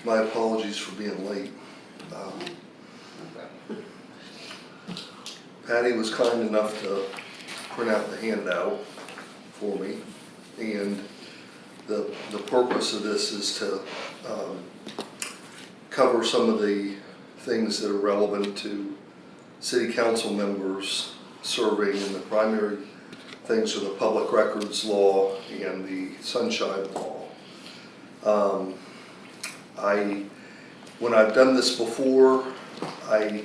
My apologies for being late. Patty was kind enough to print out the handout for me, and the purpose of this is to cover some of the things that are relevant to city council members serving, in the primary things are the public records law and the sunshine law. When I've done this before, I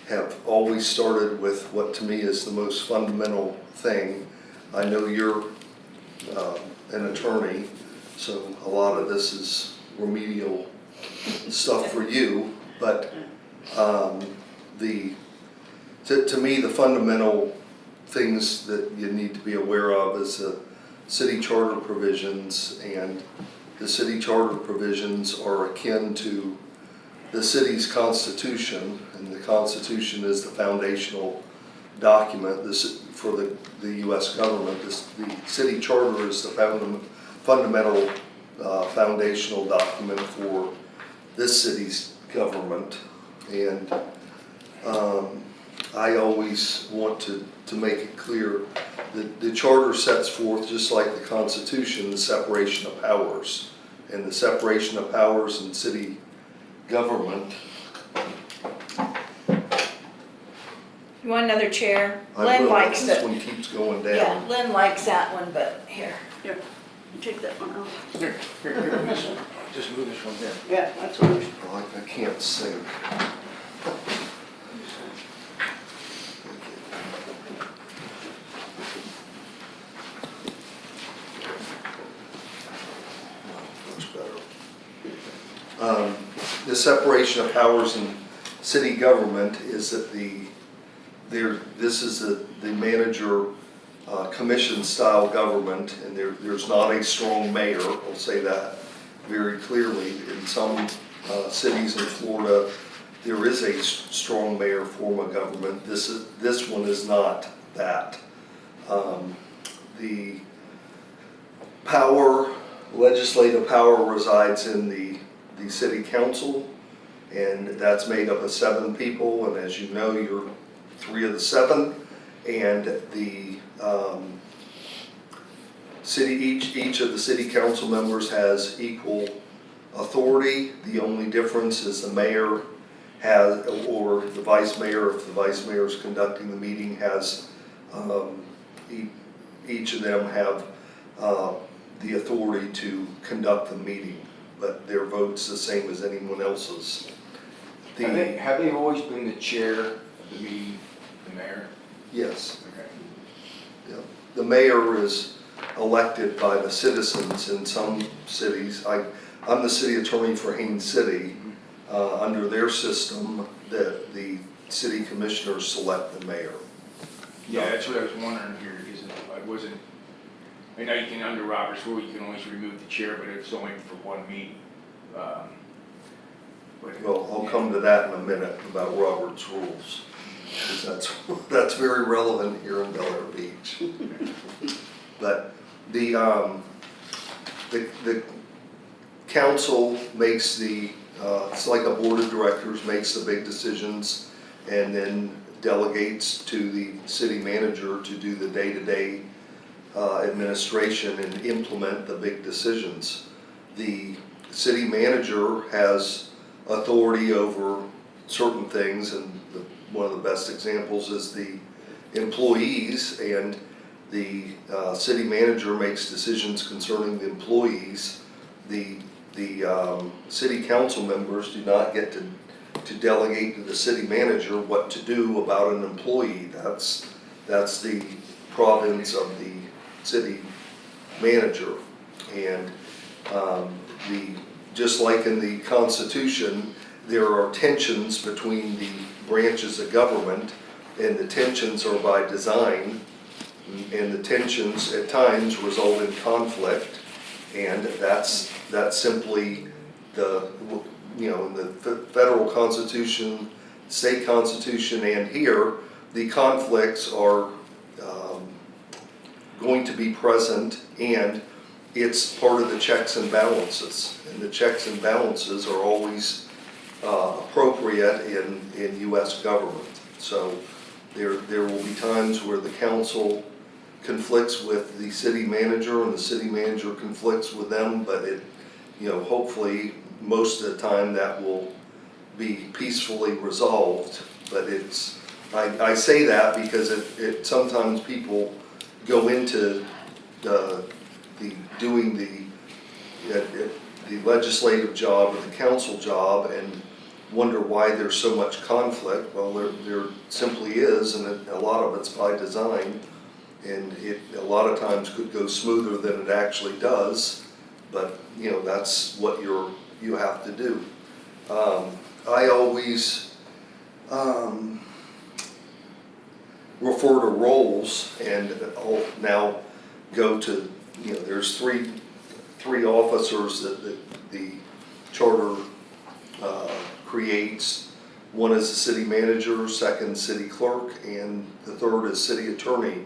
have always started with what to me is the most fundamental thing. I know you're an attorney, so a lot of this is remedial stuff for you, but to me the fundamental things that you need to be aware of is the city charter provisions, and the city charter provisions are akin to the city's constitution, and the constitution is the foundational document for the U.S. government. The city charter is the fundamental foundational document for this city's government, and I always want to make it clear that the charter sets forth, just like the Constitution, the separation of powers, and the separation of powers in city government. You want another chair? I Lynn will, likes this it. one keeps going down. Yeah, Lynn likes that one, but here. Here, take that one out. Here, just move this one there. Yeah, that's what we I can't sing. Much better. The separation of powers in city government is that this is the manager commission style government, and there's not a strong mayor. I'll say that very clearly. In some cities in Florida, there is a strong mayor form of government. This one is not that. The legislative power resides in the city council, and that's made up of 7 people, and as you know, you're 3 of the 7, and the each of the city council members has equal authority. The only difference is the mayor has, or the vice mayor, if the vice mayor is conducting the meeting, has each of them have the authority to conduct the meeting, but their vote's the same as anyone else's. Have they always been the chair of the meeting, the mayor? Yes. Okay. Yeah. The mayor is elected by the citizens in some cities. I'm the city attorney for Haines City. Under their system, the city commissioners select the mayor. Yeah, that's what I was wondering here, because I know you can, under Robert's rule, you can always remove the chair, but it's only for one meeting. Well, I'll come to that in a minute about Robert's rules, because that's very relevant here in Bel Air Beach. But the council makes it's like a board of directors makes the big decisions, and then delegates to the city manager to do the day-to-day administration and implement the big decisions. The city manager has authority over certain things, and one of the best examples is the employees, and the city manager makes decisions concerning the employees. The city council members do not get to delegate to the city manager what to do about an employee. That's the province of the city manager, and just like in the Constitution, there are tensions between the branches of government, and the tensions are by design, and the tensions at times result in conflict, and that's simply in the federal Constitution, state Constitution, and here, the conflicts are going to be present, and it's part of the checks and balances. And the checks and balances are always appropriate in US government. So there will be times where the council conflicts with the city manager and the city manager conflicts with them, but hopefully most of the time that will be peacefully resolved. But I say that because it sometimes people go into doing the legislative job or the council job and wonder why there's so much conflict. Well, there simply is, and a lot of it's by design, and it a lot of times could go smoother than it actually does, but that's what you have to do. I always refer to roles, and I'll now go to, there's three officers that the charter creates. One is the city manager, second city clerk, and the third is city attorney.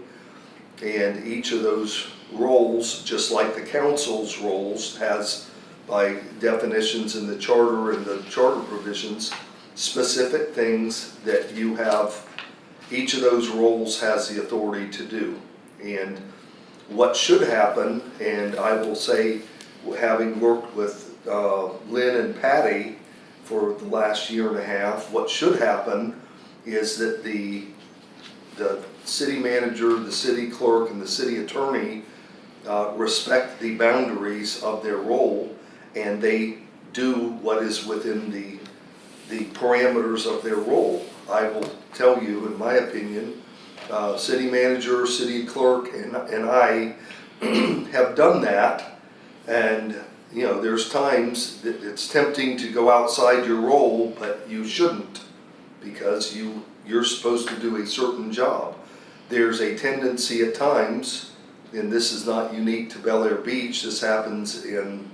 And each of those roles, just like the council's roles, has by definitions in the charter and the charter provisions, specific things that you have, each of those roles has the authority to do. And what should happen, and I will say, having worked with Lynn and Patty for the last year and a half, what should happen is that the city manager, the city clerk, and the city attorney respect the boundaries of their role, and they do what is within the parameters of their role. I will tell you, in my opinion, city manager, city clerk, and I have done that, and there's times that it's tempting to go outside your role, but you shouldn't, because you're supposed to do a certain job. There's a tendency at times, and this is not unique to Bel Air Beach, this happens in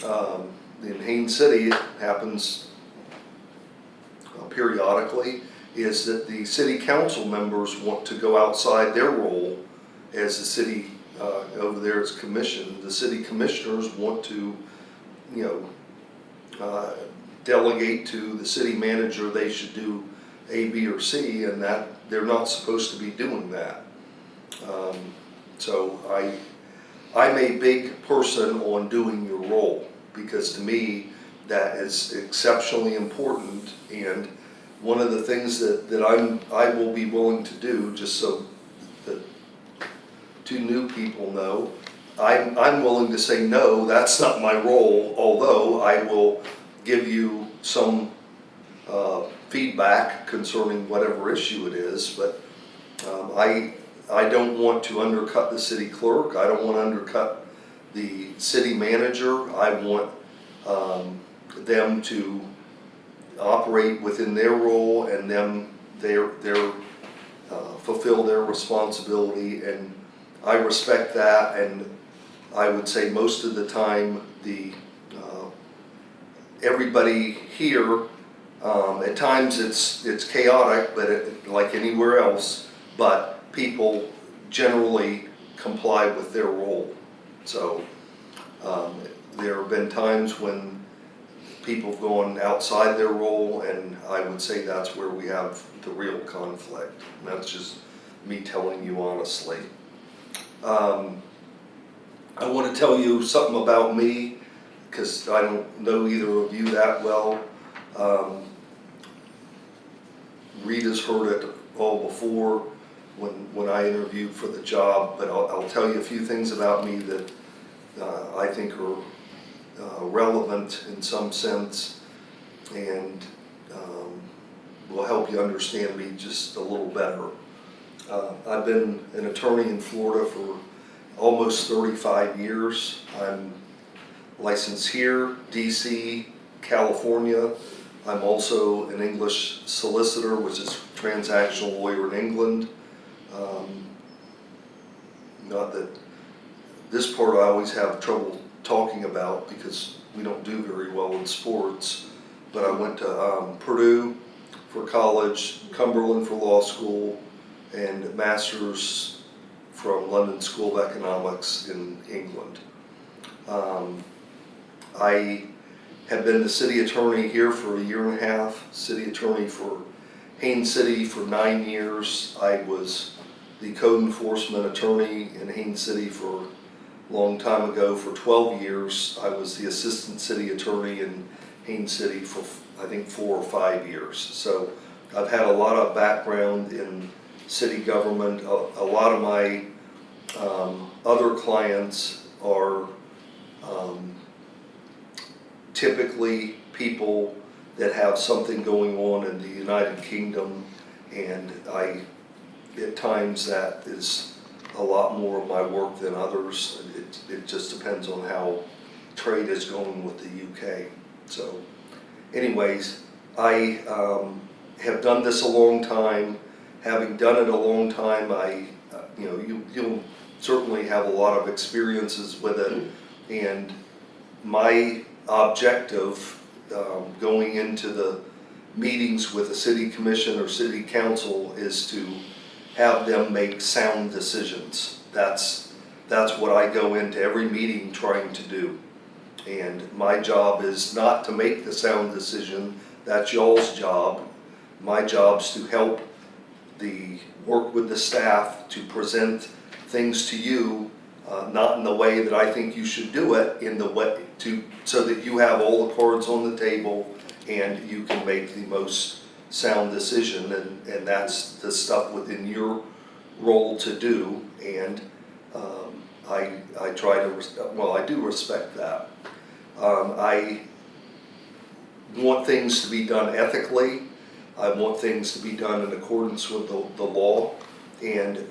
Haines City, it happens periodically, is that the city council members want to go outside their role as the city, over there as commission. The city commissioners want to, delegate to the city manager they should do A, B, or C, and that they're not supposed to be doing that. So I'm a big person on doing your role, because to me that is exceptionally important. And one of the things that I will be willing to do, just so that two new people know, I'm willing to say no, that's not my role, although I will give you some feedback concerning whatever issue it is. But I don't want to undercut the city clerk. I don't want to undercut the city manager. I want them to operate within their role, and their fulfill their responsibility, and I respect that. And I would say most of the time everybody here, at times it's chaotic, but like anywhere else, but people generally comply with their role. So there have been times when people have gone outside their role, and I would say that's where we have the real conflict. And that's just me telling you honestly. I want to tell you something about me, because I don't know either of you that well. Rita's heard it all before when I interviewed for the job, but I'll tell you a few things about me that I think are relevant in some sense, and will help you understand me just a little better. I've been an attorney in Florida for almost 35 years. I'm licensed here, DC, California. I'm also an English solicitor, which is transactional lawyer in England. Not that this part I always have trouble talking about because we don't do very well in sports, but I went to Purdue for college, Cumberland for law school, and master's from London School of Economics in England. I have been the city attorney here for a year and a half, city attorney for Haines City for 9 years. I was the code enforcement attorney in Haines City for a long time ago for 12 years. I was the assistant city attorney in Haines City for I think 4 or 5 years. So I've had a lot of background in city government. A lot of my other clients are typically people that have something going on in the United Kingdom, and at times that is a lot more of my work than others. It just depends on how trade is going with the UK. So anyways, I have done this a long time. Having done it a long time, you'll certainly have a lot of experiences with it, and my objective going into the meetings with the city commission or city council is to have them make sound decisions. That's what I go into every meeting trying to do. And my job is not to make the sound decision, that's y'all's job. My job's to help work with the staff to present things to you, not in the way that I think you should do it, in the way so that you have all the cards on the table and you can make the most sound decision, and that's the stuff within your role to do. And I try to, I do respect that. I want things to be done ethically. I want things to be done in accordance with the law. And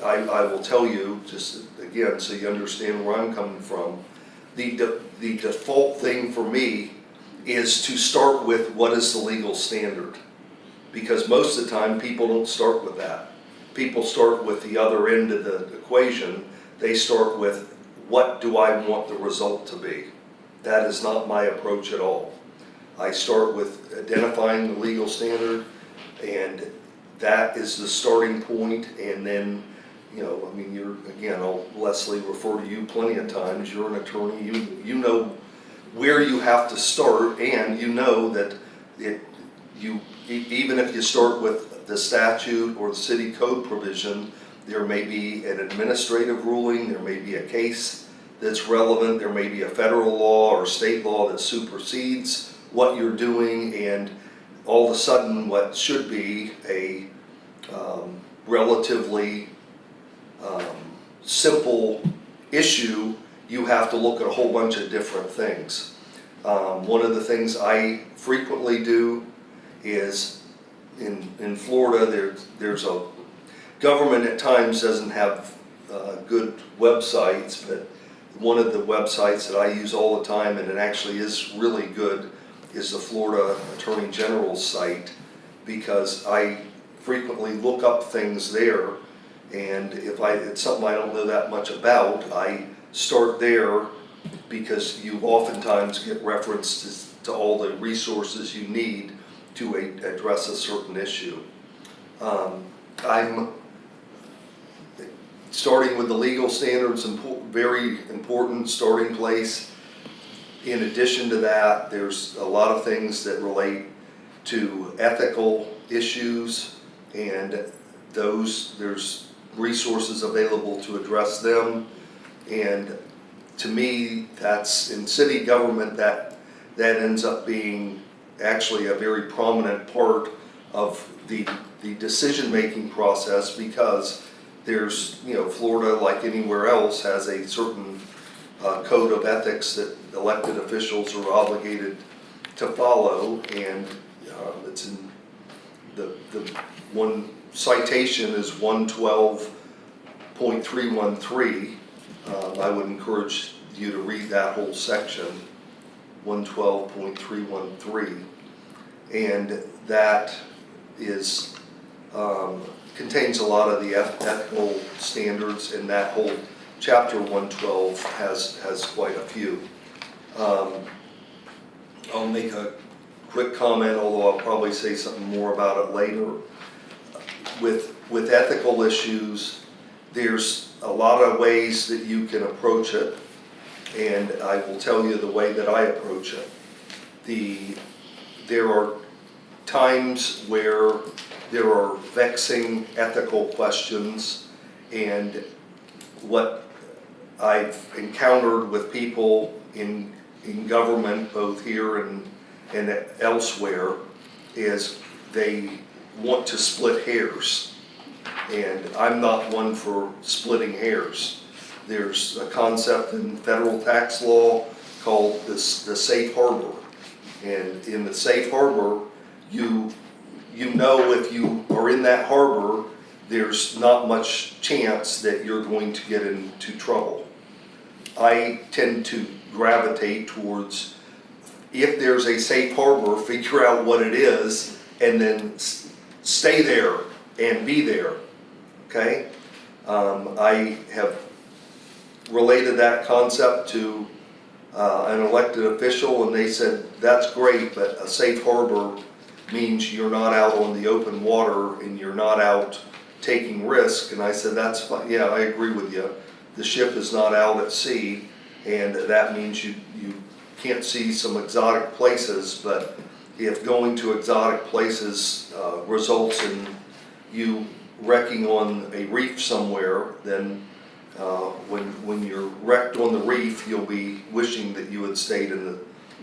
I will tell you, just again, so you understand where I'm coming from, the default thing for me is to start with what is the legal standard. Because most of the time, people don't start with that. People start with the other end of the equation. They start with, what do I want the result to be? That is not my approach at all. I start with identifying the legal standard, and that is the starting point. And then, I'll Leslie refer to you plenty of times. You're an attorney. You know where you have to start, and you know that even if you start with the statute or the city code provision, there may be an administrative ruling, there may be a case that's relevant, there may be a federal law or state law that supersedes what you're doing, and all of a sudden what should be a relatively simple issue, you have to look at a whole bunch of different things. One of the things I frequently do is in Florida, there's a government at times doesn't have good websites, but one of the websites that I use all the time, and it actually is really good, is the Florida Attorney General's site, because I frequently look up things there, and if it's something I don't know that much about, I start there, because you oftentimes get references to all the resources you need to address a certain issue. I'm starting with the legal standards, very important starting place. In addition to that, there's a lot of things that relate to ethical issues, and there's resources available to address them. And to me, that's in city government, that ends up being actually a very prominent part of the decision-making process, because there's, Florida, like anywhere else, has a certain code of ethics that elected officials are obligated to follow, and it's in the one citation is 112.313. I would encourage you to read that whole section, 112.313, and that is contains a lot of the ethical standards, and that whole chapter 112 has quite a few. I'll make a quick comment, although I'll probably say something more about it later. With ethical issues, there's a lot of ways that you can approach it. And I will tell you the way that I approach it. There are times where there are vexing ethical questions, and what I've encountered with people in government, both here and elsewhere, is they want to split hairs. And I'm not one for splitting hairs. There's a concept in federal tax law called the safe harbor. And in the safe harbor, you know if you are in that harbor, there's not much chance that you're going to get into trouble. I tend to gravitate towards, if there's a safe harbor, figure out what it is, and then stay there and be there, okay? I have related that concept to an elected official, and they said, that's great, but a safe harbor means you're not out on the open water and you're not out taking risk. And I said, that's fine. Yeah, I agree with you. The ship is not out at sea, and that means you can't see some exotic places, but if going to exotic places results in you wrecking on a reef somewhere, then when you're wrecked on the reef, you'll be wishing that you had stayed in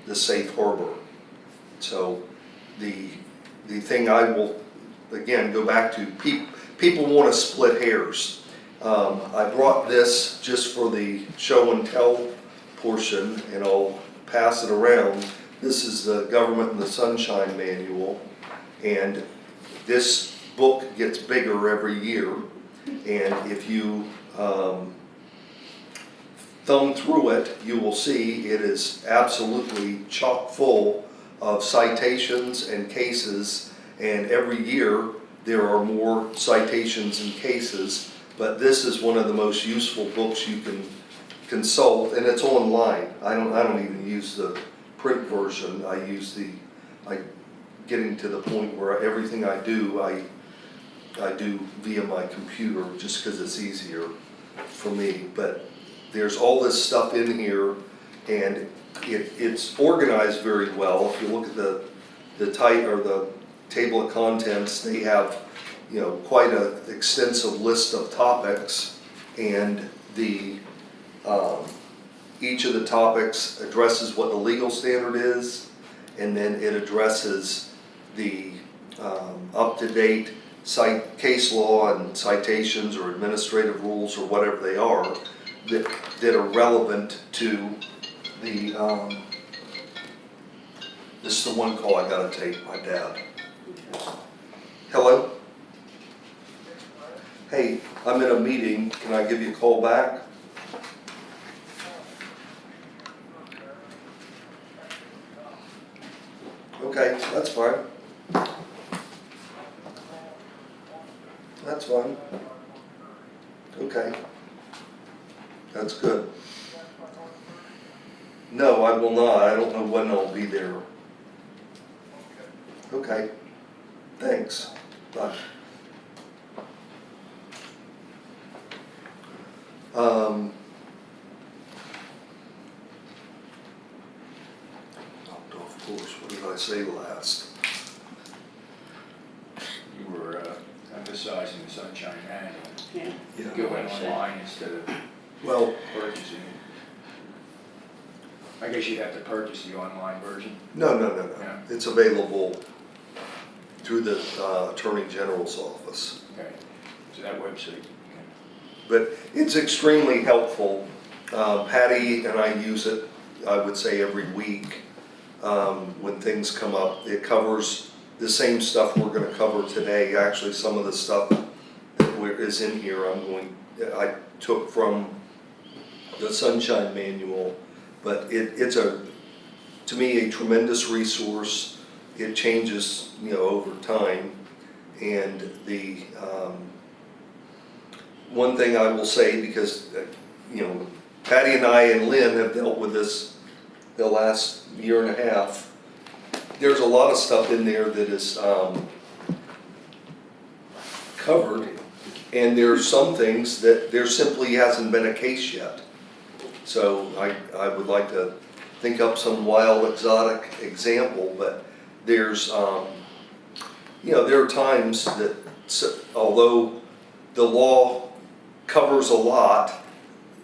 the safe harbor. So the thing I will, again, go back to, people want to split hairs. I brought this just for the show and tell portion, and I'll pass it around. This is the Government in the Sunshine Manual, and this book gets bigger every year, and if you thumb through it, you will see it is absolutely chock full of citations and cases, and every year there are more citations and cases, but this is one of the most useful books you can consult, and it's online. I don't even use the print version. I use getting to the point where everything I do, I do via my computer, just because it's easier for me. But there's all this stuff in here, and it's organized very well. If you look at the table of contents, they have, you know, quite an extensive list of topics, and each of the topics addresses what the legal standard is, and then it addresses the up-to-date case law and citations or administrative rules or whatever they are that are relevant to the, this is the one call I gotta take, my dad. Hello? Hey, I'm in a meeting, can I give you a call back? Okay, that's fine. That's fine. Okay. That's good. No, I will not. I don't know when I'll be there. Okay. Thanks. Bye. Oh, of course, what did I say last? You were emphasizing the Sunshine Manual. Yeah. Yeah. Going online instead of Well, purchasing it. I guess you'd have to purchase the online version. no. Yeah. It's available through the Attorney General's office. Okay, so that website. But it's extremely helpful. Patty and I use it, I would say, every week when things come up. It covers the same stuff we're going to cover today. Actually, some of the stuff that is in here I took from the Sunshine Manual, but it's to me a tremendous resource. It changes, over time, and the one thing I will say, because Patty and I and Lynn have dealt with this the last year and a half. There's a lot of stuff in there that is covered, and there's some things that there simply hasn't been a case yet. So I would like to think up some wild exotic example, but there's, there are times that, although the law covers a lot,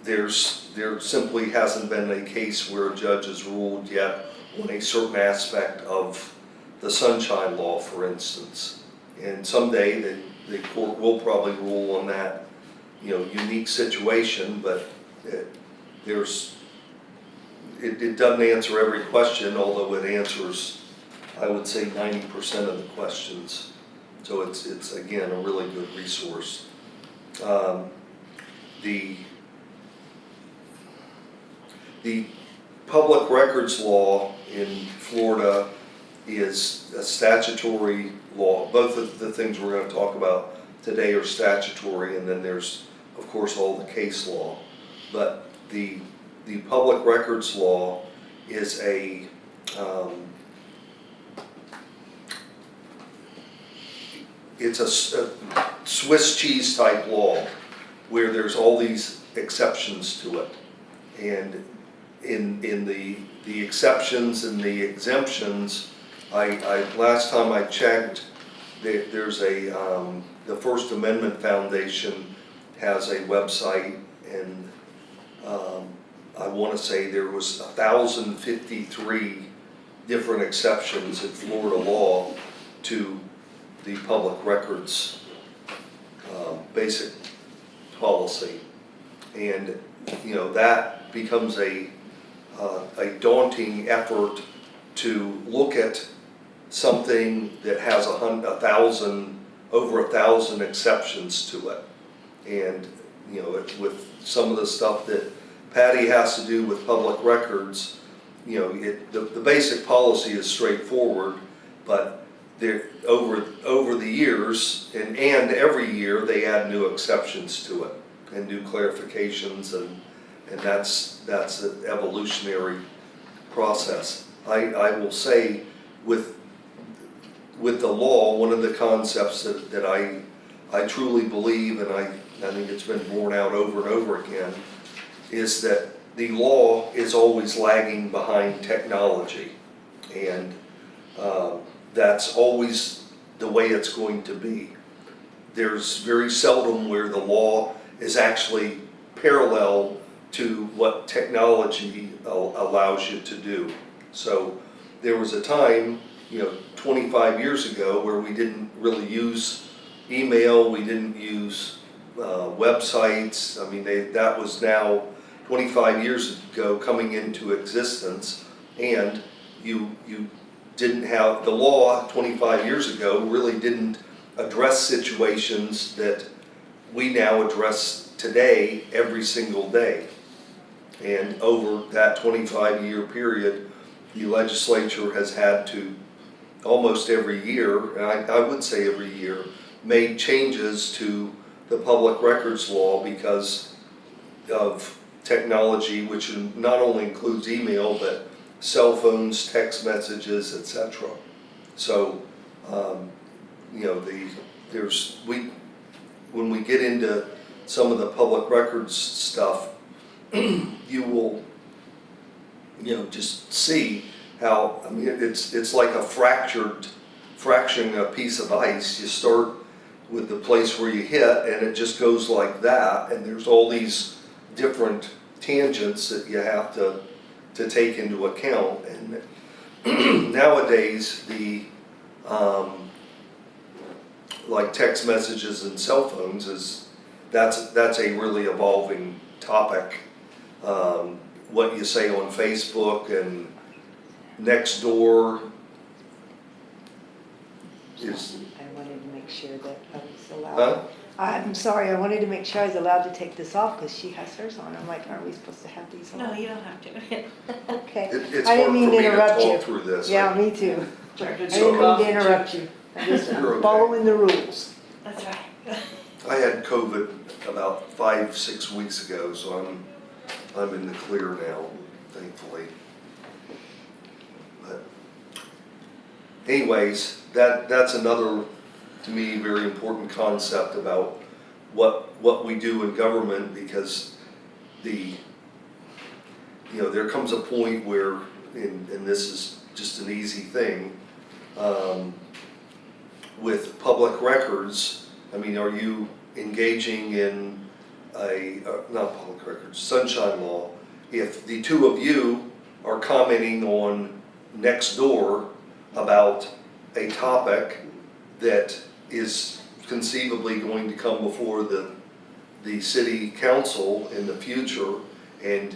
there simply hasn't been a case where a judge has ruled yet on a certain aspect of the sunshine law, for instance. And someday the court will probably rule on that, unique situation, but it doesn't answer every question, although it answers, I would say, 90% of the questions. So it's again, a really good resource. The public records law in Florida is a statutory law. Both of the things we're going to talk about today are statutory, and then there's, of course, all the case law. But the public records law is it's a Swiss cheese type law where there's all these exceptions to it. And in the exceptions and the exemptions, last time I checked, there's the First Amendment Foundation has a website, and I want to say there was 1,053 different exceptions in Florida law to the public records basic policy. And that becomes a daunting effort to look at something that has over 1,000 exceptions to it. And with some of the stuff that Patty has to do with public records, the basic policy is straightforward, but over the years and every year they add new exceptions to it and new clarifications, and that's an evolutionary process. I will say with the law, one of the concepts that I truly believe, and I think it's been borne out over and over again, is that the law is always lagging behind technology, and that's always the way it's going to be. There's very seldom where the law is actually parallel to what technology allows you to do. So there was a time, 25 years ago, where we didn't really use email, we didn't use websites. I mean, that was now 25 years ago coming into existence, and you didn't have, the law 25 years ago really didn't address situations that we now address today every single day. And over that 25-year period, the legislature has had to, almost every year, and I would say every year, made changes to the public records law because of technology, which not only includes email, but cell phones, text messages, etc. So, when we get into some of the public records stuff, you will, just see how, I mean, it's like fracturing a piece of ice. You start with the place where you hit, and it just goes like that, and there's all these different tangents that you have to take into account. And nowadays, like text messages and cell phones that's a really evolving topic. What you say on Facebook and next door is. I wanted to make sure that I was allowed. Huh? I'm sorry, I wanted to make sure I was allowed to take this off because she has hers on. I'm like, aren't we supposed to have these on? No, you don't have to. Okay. It's I hard didn't for mean me to to interrupt you. talk through this. Yeah, me too. I Did didn't mean to interrupt you. I'm just You're okay. following the rules. That's right. I had COVID about 5-6 weeks ago, so I'm in the clear now, thankfully. But anyways, that's another, to me, very important concept about what we do in government, because there comes a point where, and this is just an easy thing, with public records, I mean, are you engaging in not public records, sunshine law? If the two of you are commenting on next door about a topic that is conceivably going to come before the city council in the future, and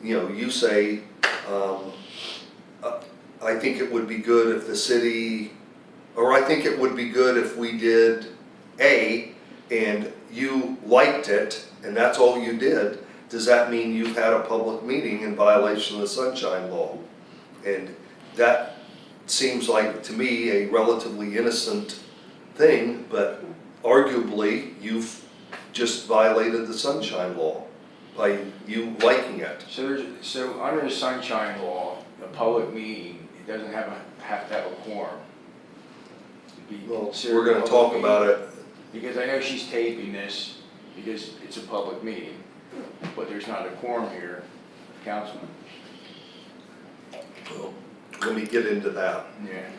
you say, I think it would be good if the city, or I think it would be good if we did A, and you liked it, and that's all you did, does that mean you've had a public meeting in violation of the sunshine law? And that seems like, to me, a relatively innocent thing, but arguably, you've just violated the sunshine law by you liking it. So under the sunshine law, a public meeting, it doesn't have to have a quorum. To be Well, considered we're gonna a talk public about meeting. it. Because I know she's taping this, because it's a public meeting, but there's not a quorum here, of council members. Well, let me get into that. Yeah.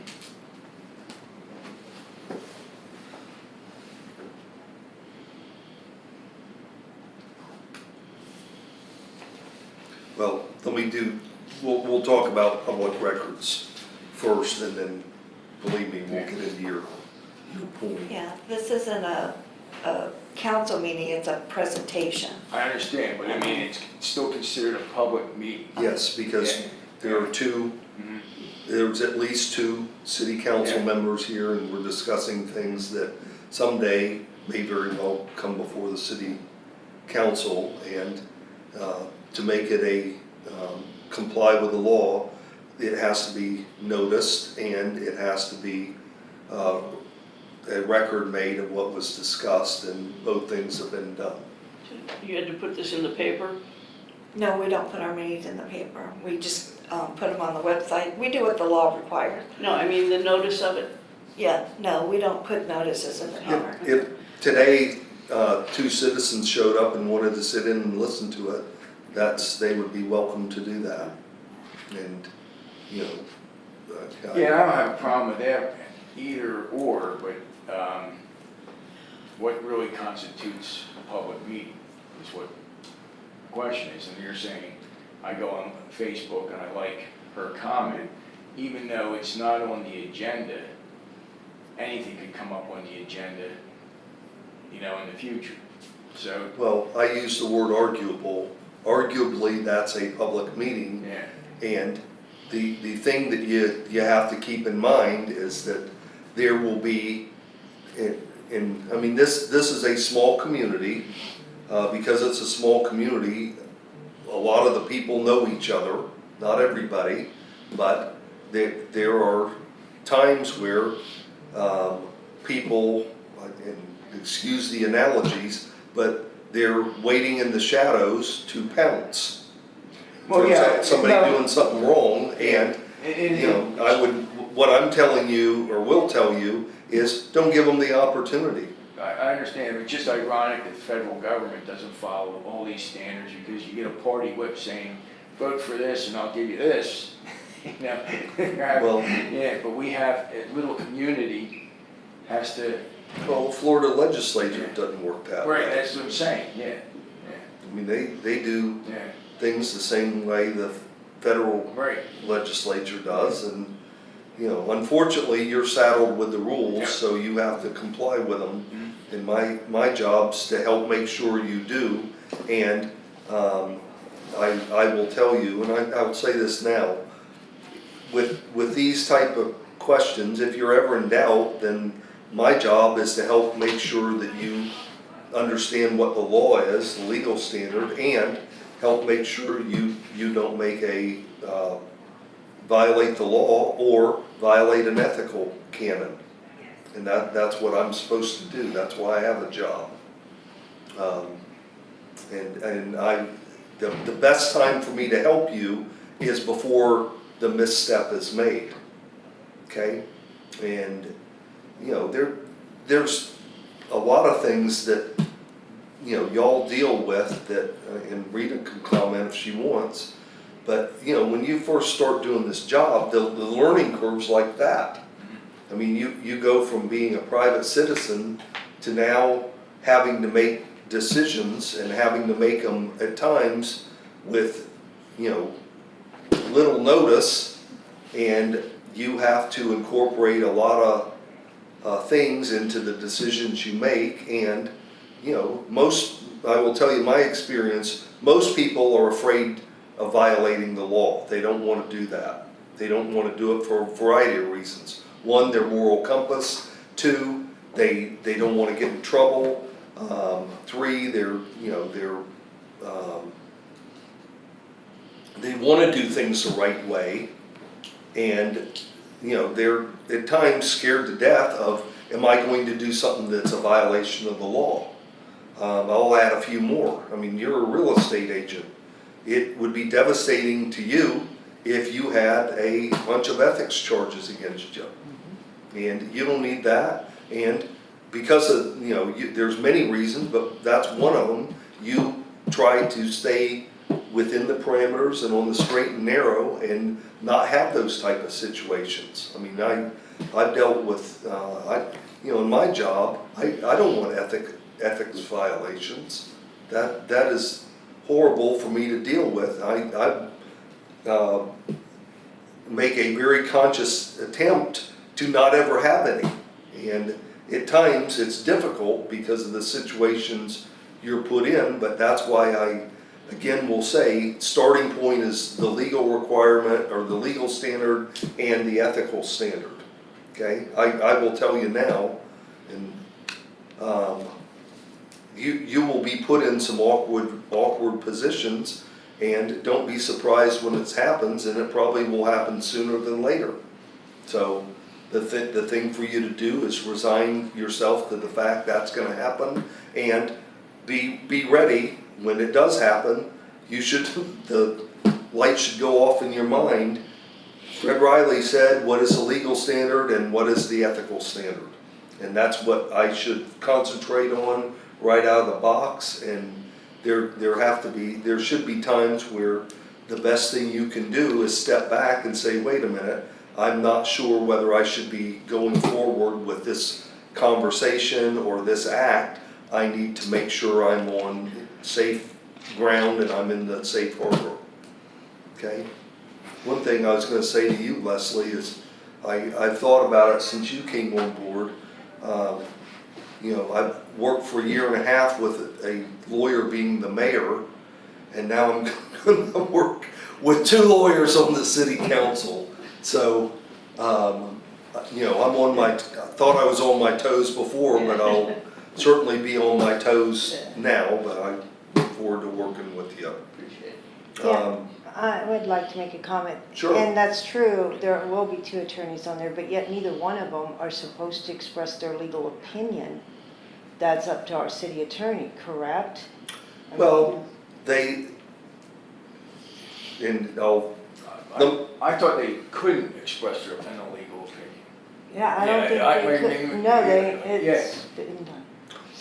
Well, we'll talk about public records first, and then, believe me, we'll get into your point. Yeah, this isn't a council meeting, it's a presentation. I understand, but I mean, it's still considered a public meeting. Yes, because Yeah. there are Mhm. there's at least two city council Yeah. members here, and we're discussing things that someday may very well come before the city council, and to make it comply with the law, it has to be noticed, and it has to be a record made of what was discussed, and both things have been done. You had to put this in the paper? No, we don't put our meetings in the paper, we just put them on the website. We do what the law requires. No, I mean the notice of it. Yeah, no, we don't put notices in the paper. If today, two citizens showed up and wanted to sit in and listen to it, they would be welcome to do that. And, Yeah, I don't have a problem with that either or, but what really constitutes a public meeting is what the question is. And you're saying, I go on Facebook and I like her comment, even though it's not on the agenda, anything could come up on the agenda, in the future. So, well, I use the word arguable. Arguably, that's a public meeting. yeah, And the thing that you have to keep in mind is that there will be, I mean, this is a small community. Because it's a small community, a lot of the people know each other, not everybody, but there are times where people, and excuse the analogies, but they're waiting in the shadows to pounce. Well, There's yeah, somebody no. doing something wrong, and what I'm telling you, or will tell you, is don't give them the opportunity. I understand, it's just ironic that the federal government doesn't follow all these standards, because you get a party whip saying, vote for this and I'll give you this, Well- Yeah, but we have, a little community has to, Well, Florida legislature doesn't work that way. right, that's what I'm saying, yeah, I mean, they do yeah, things the same way the federal right. legislature does, and, unfortunately, you're saddled with the Yeah. rules, so you have to comply with them. Mhm. And my job's to help make sure you do, and, I will tell you, and I will say this now, with these type of questions, if you're ever in doubt, then my job is to help make sure that you understand what the law is, the legal standard, and help make sure you don't make violate the law or violate an ethical canon. And that's what I'm supposed to do, that's why I have a job. The best time for me to help you is before the misstep is made, okay? And, there's a lot of things that, y'all deal with that, and Rita can comment if she wants, But, you know, when you first start doing this job, the learning curve's like that. I mean, you go from being a private citizen to now having to make decisions and having to make them at times with, you know, little notice, and you have to incorporate a lot of things into the decisions you make. And, you know, I will tell you my experience, most people are afraid of violating the law. They don't want to do that. They don't want to do it for a variety of reasons. One, their moral compass. Two, they don't want to get in trouble. Three, they want to do things the right way, and you know, they're at times scared to death of, am I going to do something that's a violation of the law? I'll add a few more. I mean, you're a real estate agent. It would be devastating to you if you had a bunch of ethics charges against you. And you don't need that. And because of, you know, there's many reasons, but that's one of them. You try to stay within the parameters and on the straight and narrow and not have those type of situations. I mean, I've dealt with, you know, in my job, I don't want ethics violations. That is horrible for me to deal with. I make a very conscious attempt to not ever have any. And at times it's difficult because of the situations you're put in, but that's why I, again, will say starting point is the legal requirement or the legal standard and the ethical standard. Okay, I will tell you now, and you will be put in some awkward positions, and don't be surprised when it happens, and it probably will happen sooner than later. So the thing for you to do is resign yourself to the fact that's going to happen, and be ready when it does happen. The light should go off in your mind. Fred Reilly said, what is the legal standard and what is the ethical standard? And that's what I should concentrate on right out of the box. And there should be times where the best thing you can do is step back and say, wait a minute, I'm not sure whether I should be going forward with this conversation or this act. I need to make sure I'm on safe ground and I'm in the safe harbor. Okay? One thing I was going to say to you, Leslie, is I've thought about it since you came on board. You know, I've worked for a year and a half with a lawyer being the mayor, and now I'm going to work with 2 lawyers on the city council. So, you know, I thought I was on my toes before, but I'll certainly be on my toes now, but I look forward to working with you. Appreciate it. Yeah, I would like to make a comment. Sure. And that's true, there will be 2 attorneys on there, but yet neither one of them are supposed to express their legal opinion. That's up to our city attorney, correct? Well, I thought they couldn't express their legal opinion. Yeah, I don't think they could, no, it's been done.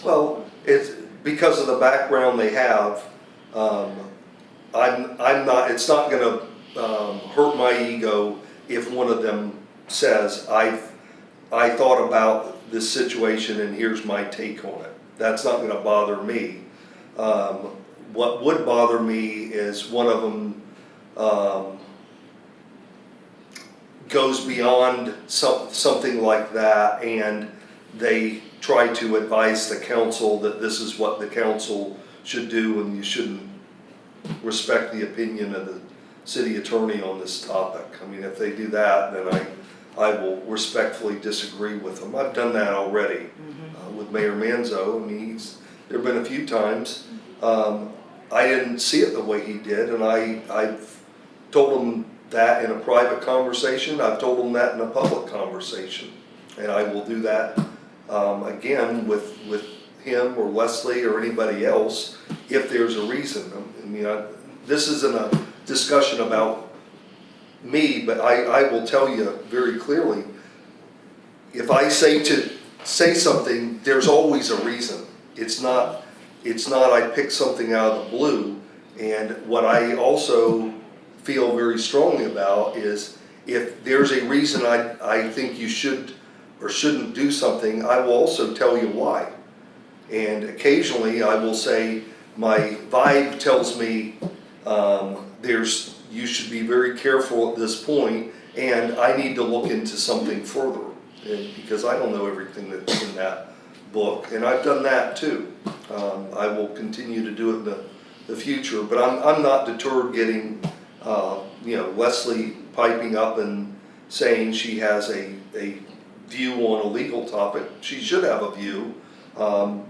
well, it's because of the background they have. It's not going to hurt my ego if one of them says, I thought about this situation and here's my take on it. That's not going to bother me. What would bother me is one of them goes beyond something like that, and they try to advise the council that this is what the council should do and you shouldn't respect the opinion of the city attorney on this topic. I mean, if they do that, then I will respectfully disagree with them. I've done that already with Mayor Manzo. I mean, there have been a few times I didn't see it the way he did, and I've told him that in a private conversation. I've told him that in a public conversation, and I will do that again with him or Leslie or anybody else if there's a reason. I mean, this isn't a discussion about me, but I will tell you very clearly, if I say something, there's always a reason. It's not I pick something out of the blue. And what I also feel very strongly about is if there's a reason I think you should or shouldn't do something, I will also tell you why. And occasionally I will say, my vibe tells me you should be very careful at this point, and I need to look into something further. And because I don't know everything that's in that book, and I've done that too. I will continue to do it in the future, but I'm not deterred getting, Leslie piping up and saying she has a view on a legal topic. She should have a view,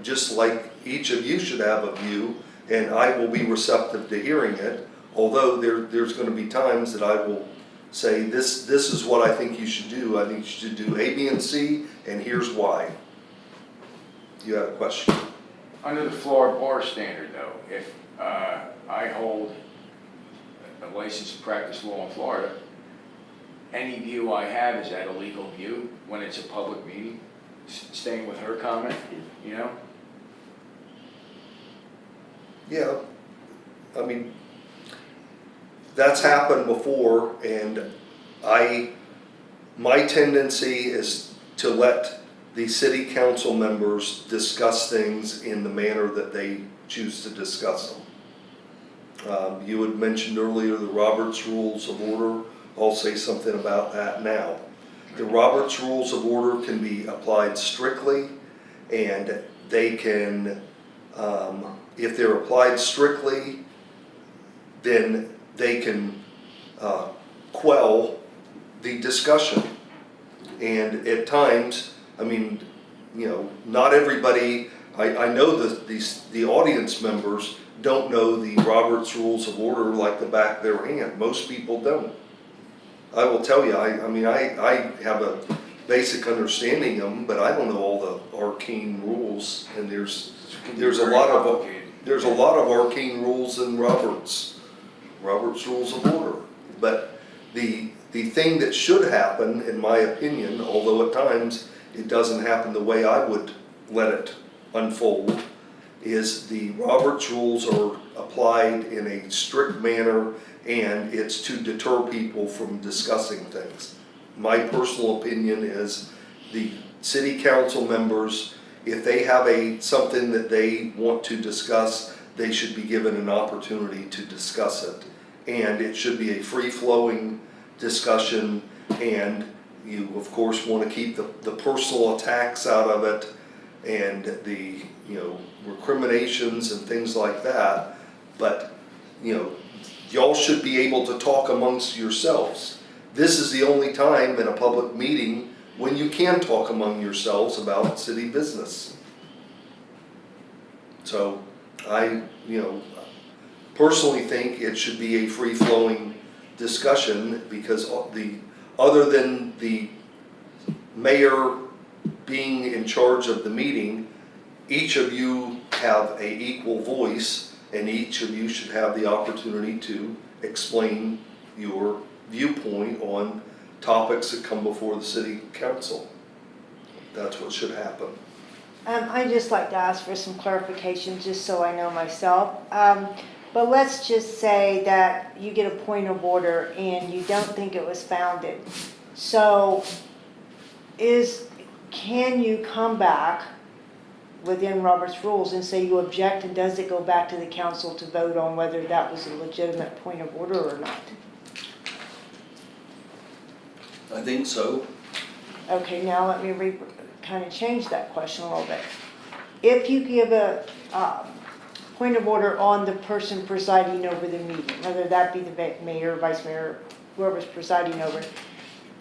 just like each of you should have a view, and I will be receptive to hearing it, although there's going to be times that I will say, this is what I think you should do. I think you should do A, B, and C, and here's why. You had a question? Under the Florida bar standard though, if I hold a license to practice law in Florida, any view I have is that a legal view when it's a public meeting? Staying with her comment, you know? Yeah, I mean, that's happened before, and my tendency is to let the city council members discuss things in the manner that they choose to discuss them. You had mentioned earlier the Roberts Rules of Order. I'll say something about that now. The Roberts Rules of Order can be applied strictly, and they can, if they're applied strictly, then they can quell the discussion. And at times, I mean, not everybody, I know that the audience members don't know the Roberts Rules of Order like the back of their hand. Most people don't. I will tell you, I have a basic understanding of them, but I don't know all the arcane rules, and there's a lot of arcane rules in Roberts Rules of Order. But the thing that should happen, in my opinion, although at times it doesn't happen the way I would let it unfold, is the Roberts Rules are applied in a strict manner, and it's to deter people from discussing things. My personal opinion is the city council members, if they have something that they want to discuss, they should be given an opportunity to discuss it. And it should be a free-flowing discussion, and you of course want to keep the personal attacks out of it, and the recriminations and things like that. But y'all should be able to talk amongst yourselves. This is the only time in a public meeting when you can talk among yourselves about city business. So I personally think it should be a free-flowing discussion, because other than the mayor being in charge of the meeting, each of you have an equal voice, and each of you should have the opportunity to explain your viewpoint on topics that come before the city council. That's what should happen. I'd just like to ask for some clarification, just so I know myself. But let's just say that you get a point of order and you don't think it was founded. So can you come back within Robert's rules and say you object, and does it go back to the council to vote on whether that was a legitimate point of order or not? I think so. Okay, now let me kind of change that question a little bit. If you give a point of order on the person presiding over the meeting, whether that be the mayor, vice mayor, whoever's presiding over it,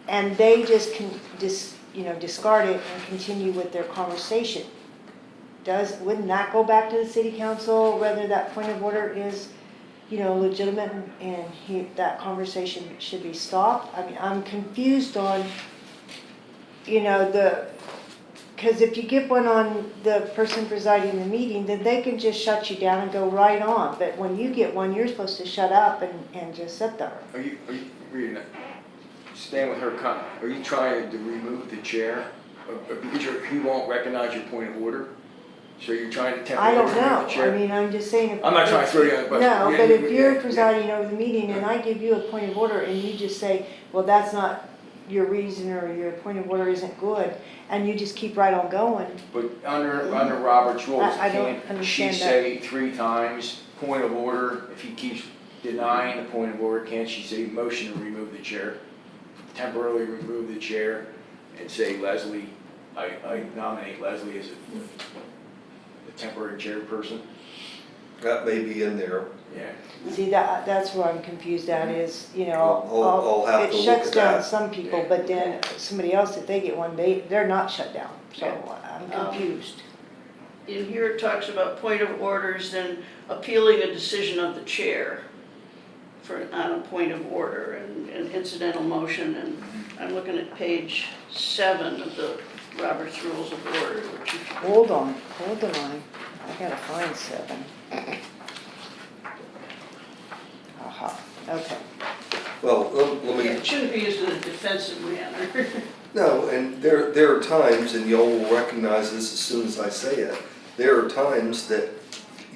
and they just discard it and continue with their conversation, wouldn't that go back to the city council, whether that point of order is legitimate, and that conversation should be stopped? I mean, I'm confused on because if you give one on the person presiding the meeting, then they can just shut you down and go right on. But when you get one, you're supposed to shut up and just sit there. Are you reading it? Staying with her comment, are you trying to remove the chair? Because he won't recognize your point of order? So you're trying to I temporarily don't remove know, the chair? I mean, I'm just saying. If- I'm not trying to throw you on the bus. No, Yeah, but if yeah, you're yeah. presiding over the meeting and I give you a point of order and you just say, well, that's not your reason or your point of order isn't good, and you just keep right on going, But under Robert's rules, I don't can't she understand that. say 3 times, point of order, if he keeps denying the point of order, can't she say motion to remove the chair? Temporarily remove the chair and say, Leslie, I nominate Leslie as a temporary chairperson? That may be in there. Yeah. see, that's where I'm confused at is, you know, I'll have it to look shuts at down that. some people, Yeah. but then somebody else, if they get one, they're not shut down, so I'm confused. In here it talks about point of orders, then appealing a decision of the chair on a point of order and incidental motion, and I'm looking at page 7 of the Robert's Rules of Order, which you should. Hold on, I gotta find 7. Aha, okay. Well, let Yeah, me, it shouldn't be used in a defensive manner. no, and there are times, and y'all will recognize this as soon as I say it, there are times that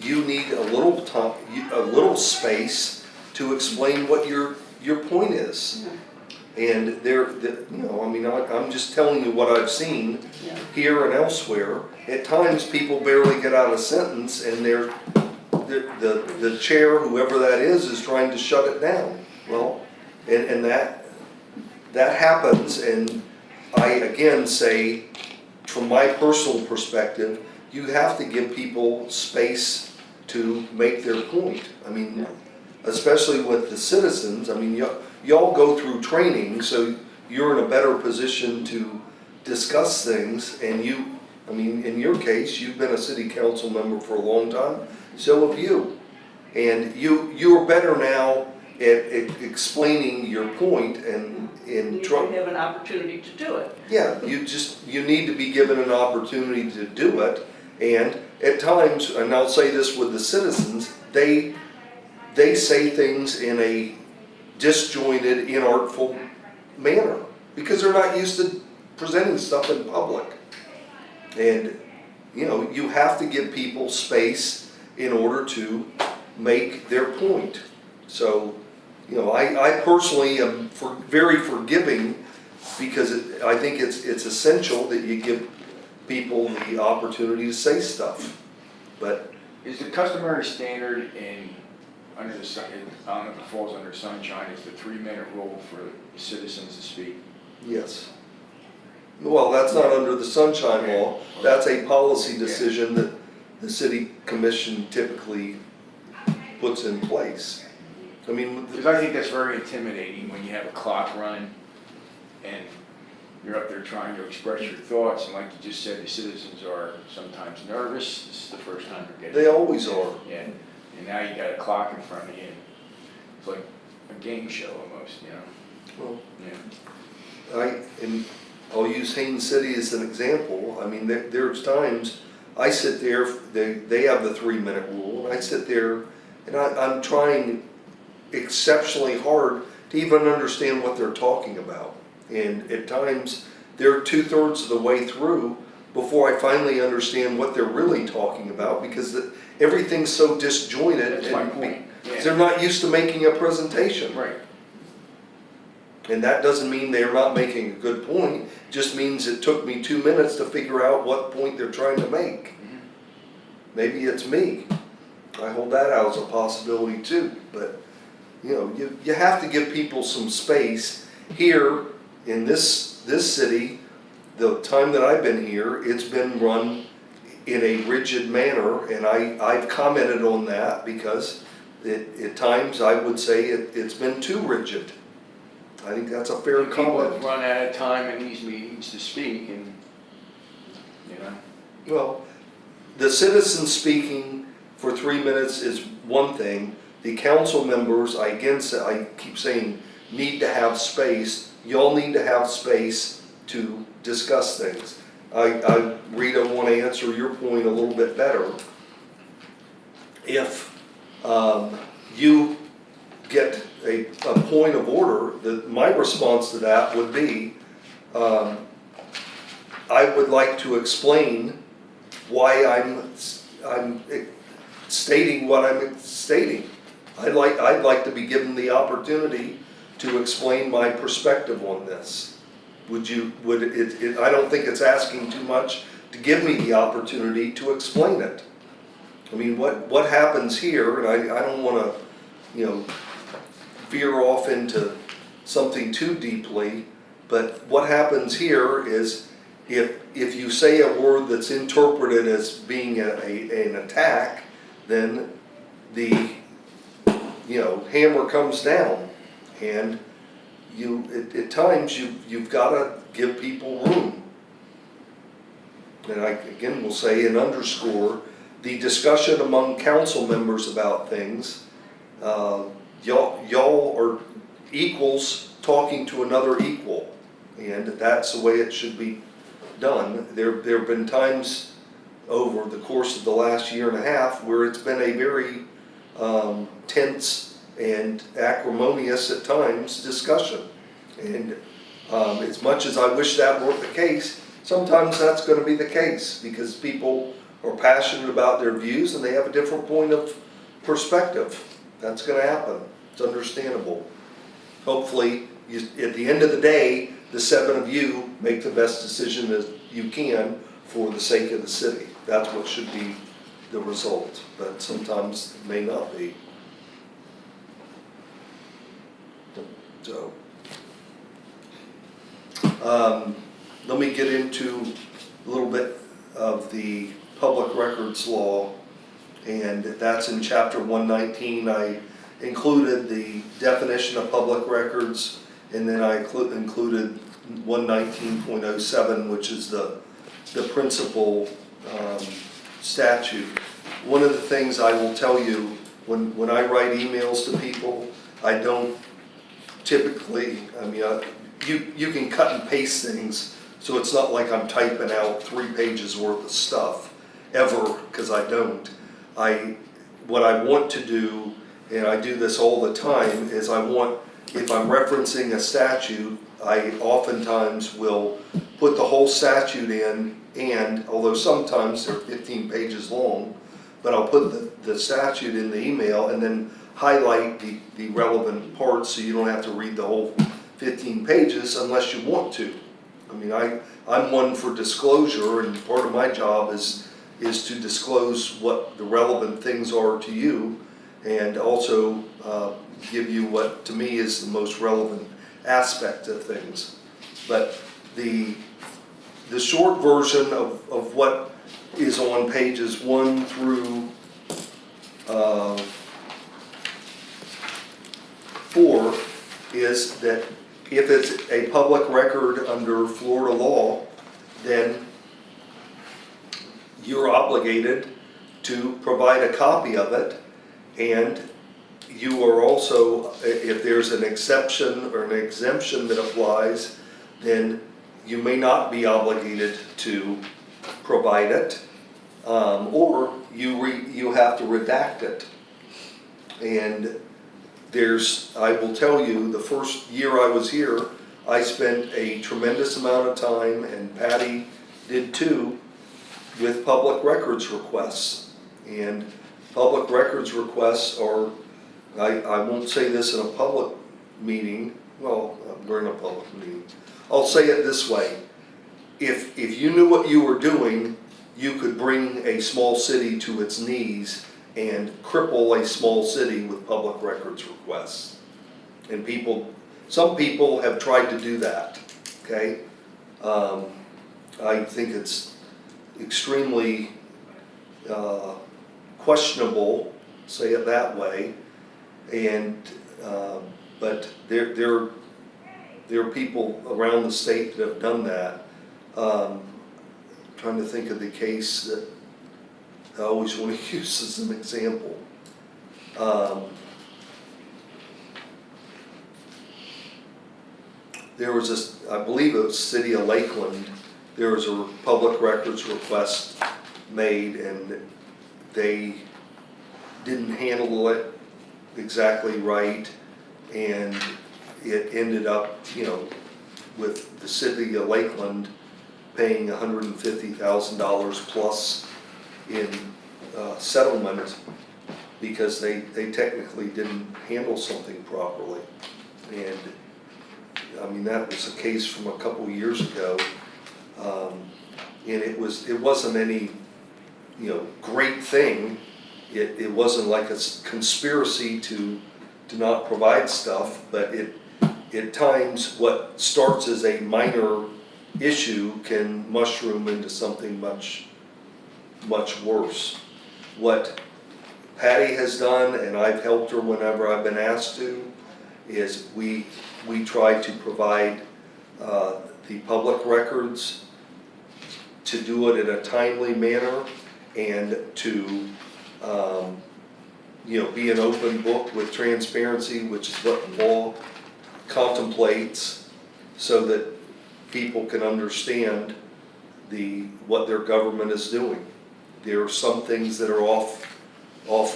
you need a little time, a little space to explain what your point is. And I mean, I'm just telling you what I've seen Yeah. here and elsewhere. At times, people barely get out a sentence and the chair, whoever that is trying to shut it down. Well, and that happens, and I again say, from my personal perspective, you have to give people space to make their point. I mean, especially with the citizens, I mean, y'all go through training, so you're in a better position to discuss things, and I mean, in your case, you've been a city council member for a long time, so have you. And you're better now at explaining your point and You trying. have an opportunity to do it. Yeah, you need to be given an opportunity to do it, and at times, and I'll say this with the citizens, they say things in a disjointed, inartful manner, because they're not used to presenting stuff in public. And, you have to give people space in order to make their point. So, I personally am very forgiving, because I think it's essential that you give people the opportunity to say stuff. But Is the customary standard I don't know if it falls under sunshine, is the 3-minute rule for citizens to speak? yes. Well, that's not under the sunshine law. That's a policy decision that the city commission typically puts in place. I mean, Because I think that's very intimidating when you have a clock running and you're up there trying to express your thoughts, and like you just said, the citizens are sometimes nervous. This is the first time they're getting. they always are. Yeah, and now you got a clock in front of you. It's like a game show almost, Well, Yeah. and I'll use Haines City as an example. I mean, there's times I sit there, they have the 3-minute rule, and I sit there and I'm trying exceptionally hard to even understand what they're talking about. And at times, they're 2/3 of the way through before I finally understand what they're really talking about, because everything's so disjointed. That's my point. Because they're not used to making a presentation. Right. And that doesn't mean they're not making a good point, just means it took me 2 minutes to figure out what point they're trying to make. Maybe it's me. I hold that out as a possibility too, but you have to give people some space. Here in this city, the time that I've been here, it's been run in a rigid manner, and I've commented on that because at times I would say it's been too rigid. I think that's a fair People comment. run out of time in these meetings to speak, and Well, the citizens speaking for 3 minutes is one thing. The council members, I keep saying, need to have space. Y'all need to have space to discuss things. Rita, want to answer your point a little bit better. If you get a point of order, my response to that would be, I would like to explain why I'm stating what I'm stating. I'd like to be given the opportunity to explain my perspective on this. I don't think it's asking too much to give me the opportunity to explain it. I mean, what happens here, and I don't wanna, veer off into something too deeply, but what happens here is if you say a word that's interpreted as being an attack, then the hammer comes down, and at times you've got to give people room. And I again will say and underscore the discussion among council members about things. Y'all are equals talking to another equal, and that's the way it should be done. There have been times over the course of the last year and a half where it's been a very tense and acrimonious at times discussion. And as much as I wish that weren't the case, sometimes that's going to be the case because people are passionate about their views and they have a different point of perspective. That's going to happen. It's understandable. Hopefully, at the end of the day, the 7 of you make the best decision that you can for the sake of the city. That's what should be the result, but sometimes it may not be. So, let me get into a little bit of the public records law, and that's in chapter 119. I included the definition of public records, and then I included 119.07, which is the principal statute. One of the things I will tell you, when I write emails to people, I don't typically, you can cut and paste things, so it's not like I'm typing out 3 pages worth of stuff, ever, because I don't. What I want to do, and I do this all the time, is if I'm referencing a statute, I oftentimes will put the whole statute in, and although sometimes they're 15 pages long, but I'll put the statute in the email and then highlight the relevant parts so you don't have to read the whole 15 pages unless you want to. I'm one for disclosure, and part of my job is to disclose what the relevant things are to you, and also give you what to me is the most relevant aspect of things. But the short version of what is on pages 1 through 4 is that if it's a public record under Florida law, then you're obligated to provide a copy of it, and you are also, if there's an exception or an exemption that applies, then you may not be obligated to provide it, or you have to redact it. And I will tell you, the first year I was here, I spent a tremendous amount of time, and Patty did too, with public records requests. And public records requests are, I won't say this in a public meeting, well, we're in a public meeting. I'll say it this way. If you knew what you were doing, you could bring a small city to its knees and cripple a small city with public records requests. And some people have tried to do that, okay? I think it's extremely questionable, say it that way, and but there are people around the state that have done that. Trying to think of the case that I always want to use as an example. There was I believe it was City of Lakeland, there was a public records request made, and they didn't handle it exactly right, and it ended up, with the City of Lakeland paying $150,000 plus in settlement because they technically didn't handle something properly. And, I mean, that was a case from a couple years ago. And it wasn't any, great thing. It wasn't like a conspiracy to not provide stuff, but at times what starts as a minor issue can mushroom into something much, much worse. What Patty has done, and I've helped her whenever I've been asked to, is we try to provide the public records, to do it in a timely manner, and to be an open book with transparency, which is what the law contemplates, so that people can understand what their government is doing. There are some things that are off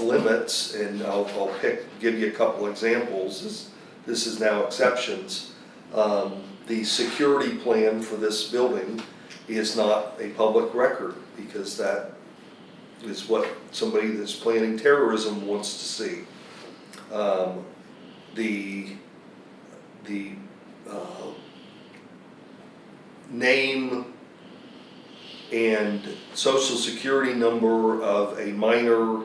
limits, and I'll give you a couple examples. This is now exceptions. The security plan for this building is not a public record, because that is what somebody that's planning terrorism wants to see. The name and social security number of a minor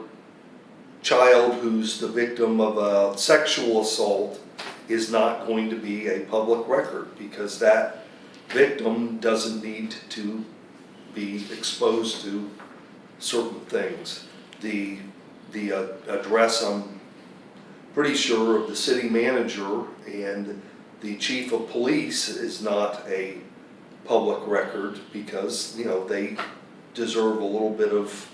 child who's the victim of a sexual assault is not going to be a public record, because that victim doesn't need to be exposed to certain things. The address, I'm pretty sure, of the city manager and the chief of police is not a public record, because they deserve a little bit of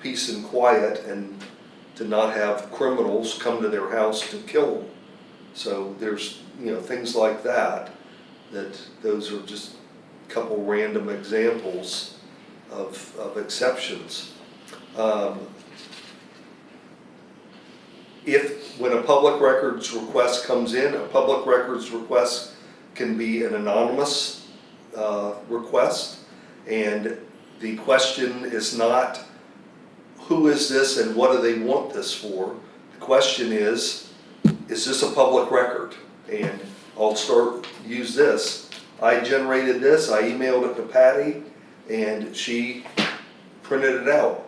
peace and quiet, and to not have criminals come to their house to kill them. So there's things like that those are just a couple random examples of exceptions. When a public records request comes in, a public records request can be an anonymous request, and the question is not who is this and what do they want this for. The question is this a public record? And I'll use this. I generated this, I emailed it to Patty, and she printed it out.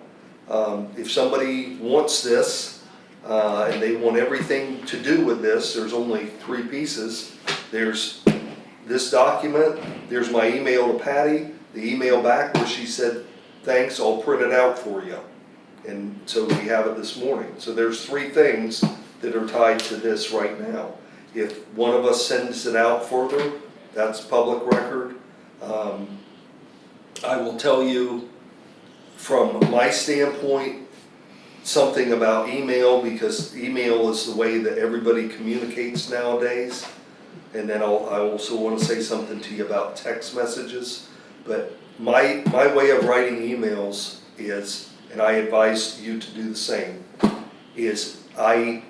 If somebody wants this, and they want everything to do with this, there's only 3 pieces. There's this document, there's my email to Patty, the email back where she said, thanks, I'll print it out for you. And so we have it this morning. So there's 3 things that are tied to this right now. If one of us sends it out further, that's public record. I will tell you from my standpoint something about email, because email is the way that everybody communicates nowadays. And then I also want to say something to you about text messages. But my way of writing emails is, and I advise you to do the same, is I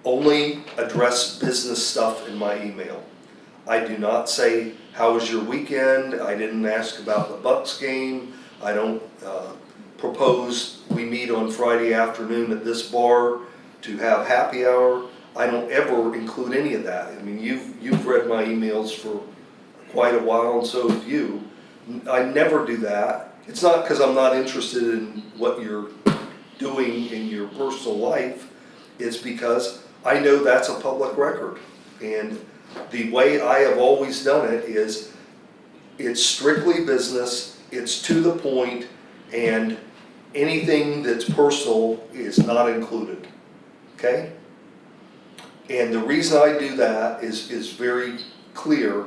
only address business stuff in my email. I do not say, how was your weekend? I didn't ask about the Bucks game. I don't propose we meet on Friday afternoon at this bar to have happy hour. I don't ever include any of that. I mean, you've read my emails for quite a while, and so have you. I never do that. It's not because I'm not interested in what you're doing in your personal life. It's because I know that's a public record. And the way I have always done it is it's strictly business, it's to the point, and anything that's personal is not included. Okay? And the reason I do that is very clear.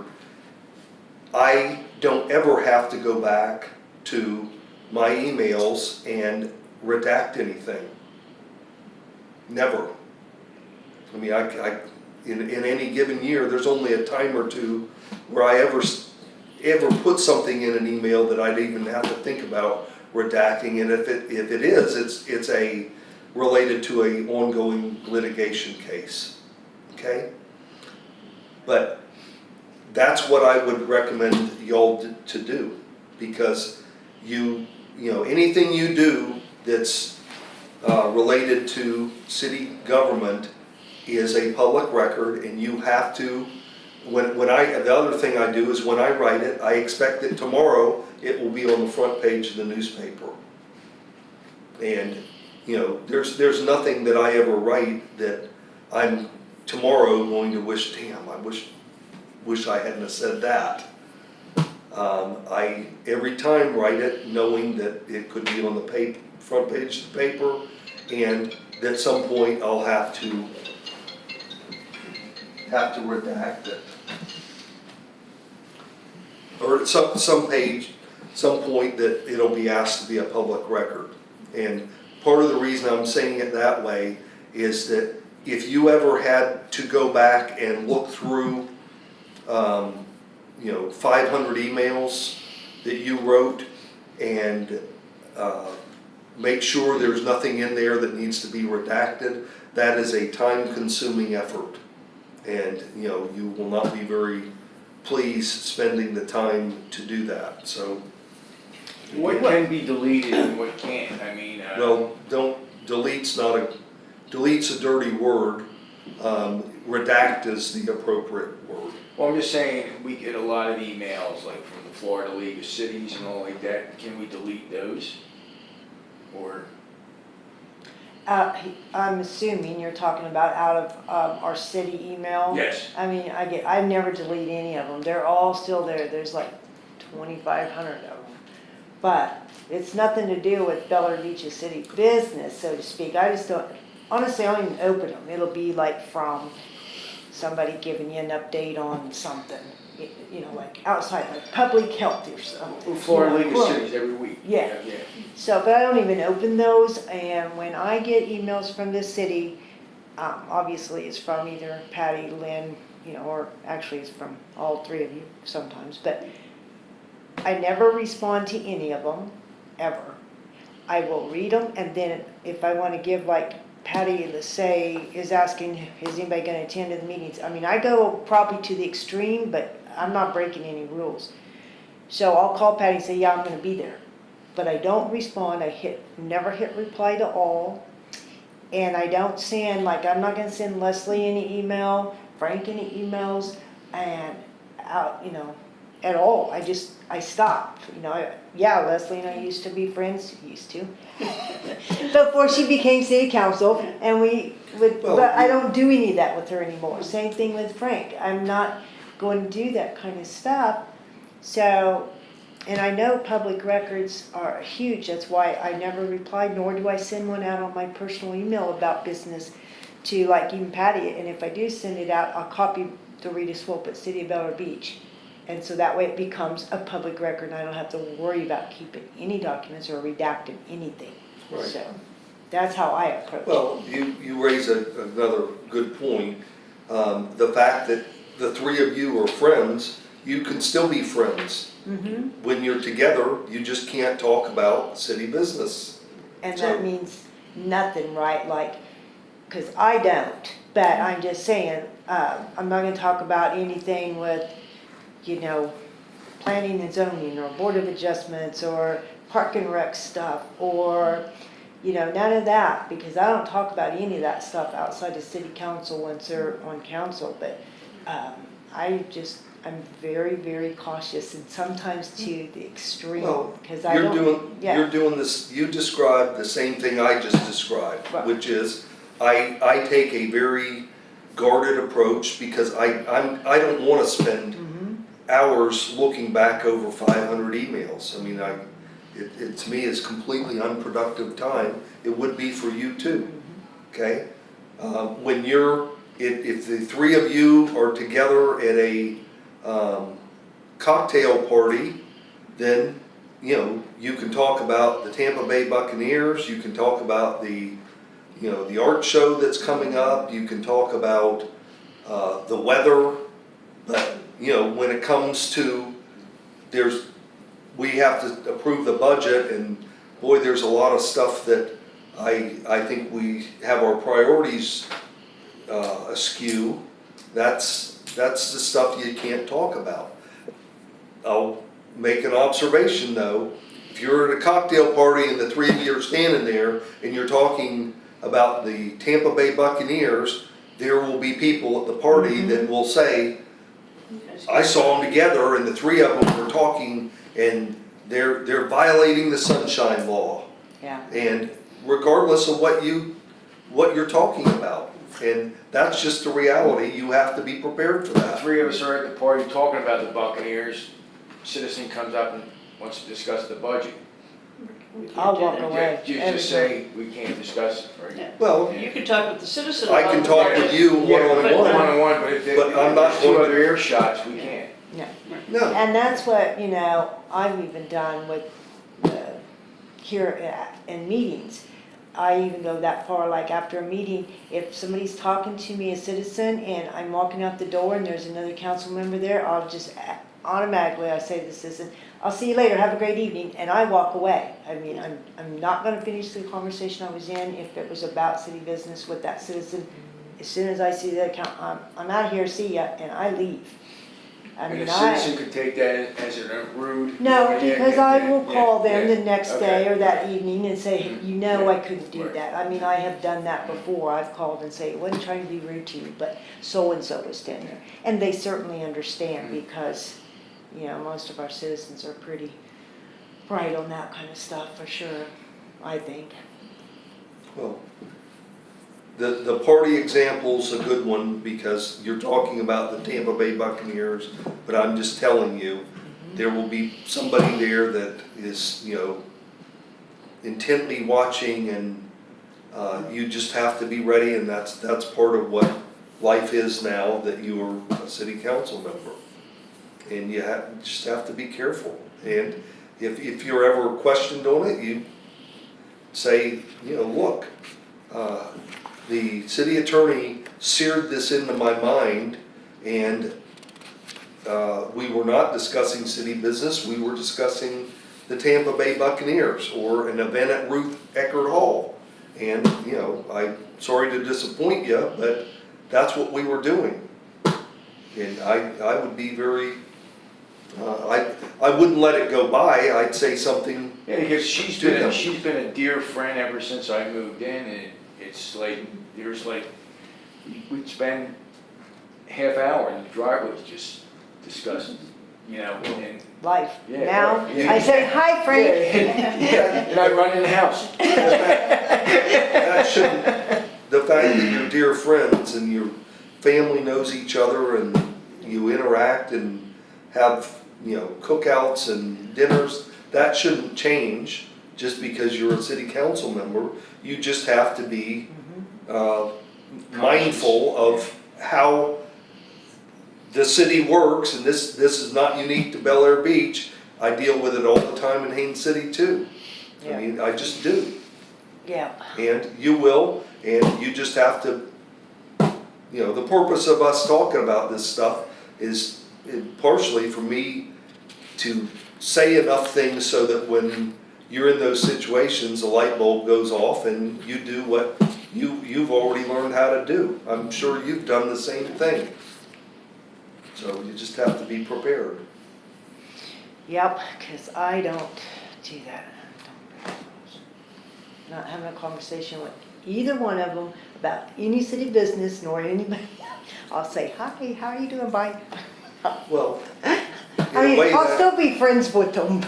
I don't ever have to go back to my emails and redact anything. Never. I mean, in any given year, there's only a time or two where I ever put something in an email that I'd even have to think about redacting. And if it is, it's related to a ongoing litigation case. Okay? But that's what I would recommend y'all to do, because you you know, anything you do that's related to city government is a public record, and you have to, the other thing I do is when I write it, I expect that tomorrow it will be on the front page of the newspaper. And, you know, there's nothing that I ever write that I'm tomorrow going to wish, damn, I wish I hadn't have said that. I every time write it knowing that it could be on the front page of the paper, and that at some point I'll have to redact it. Or at some point that it'll be asked to be a public record. And part of the reason I'm saying it that way is that if you ever had to go back and look through, 500 emails that you wrote and make sure there's nothing in there that needs to be redacted, that is a time-consuming effort. And, you know, you will not be very pleased spending the time to do that, so. What can be deleted and what can't? I mean, Well, delete's a dirty word. Redact is the appropriate word. well, I'm just saying, we get a lot of emails, like from the Florida League of Cities and all like that. Can we delete those? Or, I'm assuming you're talking about out of our city email. yes, I mean, I never delete any of them. They're all still there. There's like 2,500 of them. But it's nothing to do with Bel Air Beach's city business, so to speak. I just don't, honestly, I don't even open them. It'll be like from somebody giving you an update on something, you know, like outside, like public health or something. Florida you know, League of Cities every week. Yeah. Yeah. So, but I don't even open those, and when I get emails from the city, obviously it's from either Patty, Lynn, you know, or actually it's from all three of you sometimes, but I never respond to any of them, ever. I will read them, and then if I want to give, like Patty, let's say, is asking, is anybody going to attend to the meetings? I mean, I go probably to the extreme, but I'm not breaking any rules. So I'll call Patty and say, yeah, I'm going to be there. But I don't respond. Never hit reply to all. And I don't send, like, I'm not going to send Leslie any email, Frank any emails, and out, you know, at all. I stop, you know. Yeah, Leslie and I used to be friends, before she became city council, and but I don't do any of that with her anymore. Same thing with Frank. I'm not going to do that kind of stuff. So, and I know public records are huge. That's why I never reply, nor do I send one out on my personal email about business to, like, even Patty. And if I do send it out, I'll copy the Rita Swope at City of Bel Air Beach. And so that way it becomes a public record, and I don't have to worry about keeping any documents or redacting anything. Right. So that's how I approach it. Well, you raise another good point. The fact that the three of you are friends, you can still be friends. Mm-hmm. When you're together, you just can't talk about city business. And So- that means nothing, right? Like, because I don't, but I'm just saying, I'm not going to talk about anything with, you know, planning and zoning or board of adjustments or park and rec stuff or, you know, none of that, because I don't talk about any of that stuff outside of city council once they're on council. But I'm very, very cautious, and sometimes to the extreme, Well, because I don't. you're doing this, you described the same thing I just described, Right. which is I take a very guarded approach because I don't want to spend hours looking back over 500 emails. I mean, it to me is completely unproductive time. It would be for you too, okay? When if the three of you are together at a cocktail party, then, you know, you can talk about the Tampa Bay Buccaneers, you can talk about the art show that's coming up, you can talk about the weather, but, you know, when it comes to, we have to approve the budget, and boy, there's a lot of stuff that I think we have our priorities askew. That's the stuff you can't talk about. I'll make an observation though. if you're at a cocktail party and the three of you are standing there and you're talking about the Tampa Bay Buccaneers, there will be people at the party that will say, I saw them together and the three of them were talking and they're violating the sunshine law. Yeah. And regardless of what you're talking about, and that's just the reality, you have to be prepared for The that. three of us are at the party talking about the Buccaneers, citizen comes up and wants to discuss the budget. We can't I'll do walk that. away. You just say, we can't discuss it, right? Yeah. Well, You can talk with the citizen I about can the talk budget. with you one-on-one. One-on-one, but if But I'm not there's two going to- other earshots, we can't. No, And that's what, you know, I've even done with in meetings. I even go that far, like after a meeting, if somebody's talking to me, a citizen, and I'm walking out the door and there's another council member there, I'll just automatically, I say to the citizen, I'll see you later, have a great evening, and I walk away. I mean, I'm not gonna finish the conversation I was in if it was about city business with that citizen. As soon as I see the account, I'm out of here, see ya, and I leave. I And mean, a citizen could take that as a rude. No, Yeah, because yeah, I will yeah, call them yeah. the next Okay. day or that evening and say, Mhm. you know, Yeah. I couldn't do Right. that. I mean, I have done that before. I've called and say, I wasn't trying to be rude to you, but so-and-so was standing there. And they certainly understand Mhm. because, you know, most of our citizens are pretty bright on that kind of stuff, for sure, I think. well, the party example's a good one because you're talking about the Tampa Bay Buccaneers, but I'm just telling you, there will be somebody there that is, you know, intently watching, and you just have to be ready, and that's part of what life is now that you are a city council member. And you just have to be careful. And if you're ever questioned on it, you say, you know, look, the city attorney seared this into my mind, and we were not discussing city business, we were discussing the Tampa Bay Buccaneers or an event at Ruth Eckerd Hall. And, you know, I'm sorry to disappoint you, but that's what we were doing. And I would be very, I wouldn't let it go by, I'd say something. Yeah, because she's been a dear friend ever since I moved in, and it's like, we'd spend half hour in the driveway just discussing, you know, and. Life. Yeah, Now, right, yeah. I say, hi, Frank. Yeah, and I run in the house. That shouldn't, the fact that you're dear friends and your family knows each other and you interact and have, you know, cookouts and dinners, that shouldn't change just because you're a city council member. You just have to be mindful of how the city works, and this is not unique to Bel Air Beach. I deal with it all the time in Haines City too. I Yeah. mean, I just do. Yeah. And you will, and you just have to, you know, the purpose of us talking about this stuff is partially for me to say enough things so that when you're in those situations, a light bulb goes off and you do what you've already learned how to do. I'm sure you've done the same thing. So you just have to be prepared. Yep, because I don't do that. Not having a conversation with either one of them about any city business nor anybody else. I'll say, hi, how are you doing? Bye. Well, I in a mean, way I'll that, still be friends with them.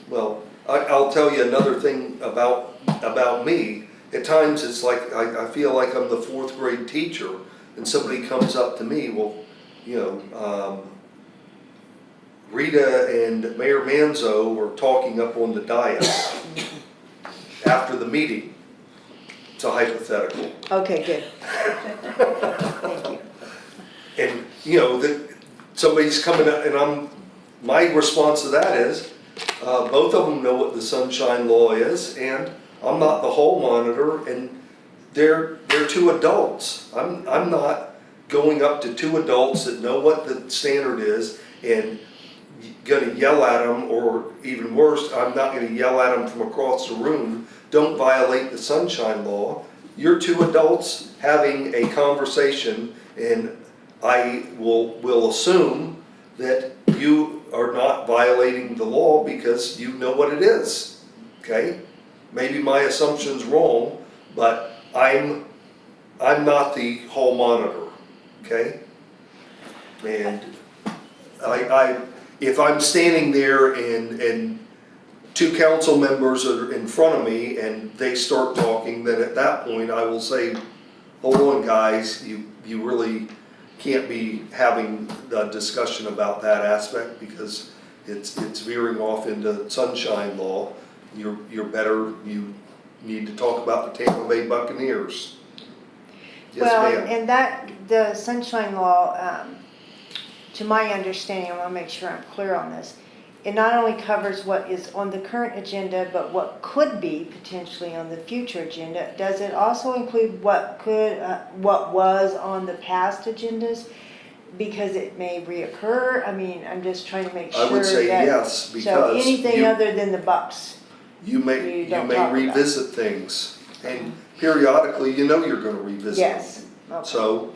well, I'll tell you another thing about me. At times it's like, I feel like I'm the fourth grade teacher and somebody comes up to me, well, you know, Rita and Mayor Manzo were talking up on the dais after the meeting. It's a hypothetical. Okay, good. Thank you. And, you know, somebody's coming up, and my response to that is, both of them know what the sunshine law is, and I'm not the hall monitor, and they're two adults. I'm not going up to two adults that know what the standard is and gonna yell at them, or even worse, I'm not gonna yell at them from across the room. Don't violate the sunshine law. You're two adults having a conversation, and I will assume that you are not violating violating the law because you know what it is, okay? Maybe my assumption's wrong, but I'm not the hall monitor, okay? And if I'm standing there and two council members are in front of me and they start talking, then at that point I will say, hold on guys, you really can't be having a discussion about that aspect because it's veering off into sunshine law. You need to talk about the Tampa Bay Buccaneers. Yes, Well, ma'am. and that, the sunshine law, to my understanding, I want to make sure I'm clear on this, it not only covers what is on the current agenda, but what could be potentially on the future agenda. Does it also include what was on the past agendas? Because it may reoccur? I mean, I'm just trying to make sure I would say that- yes, So because anything other than the Bucks? you you may don't talk about. revisit things, and periodically, you know you're gonna revisit them. Yes. Okay. So,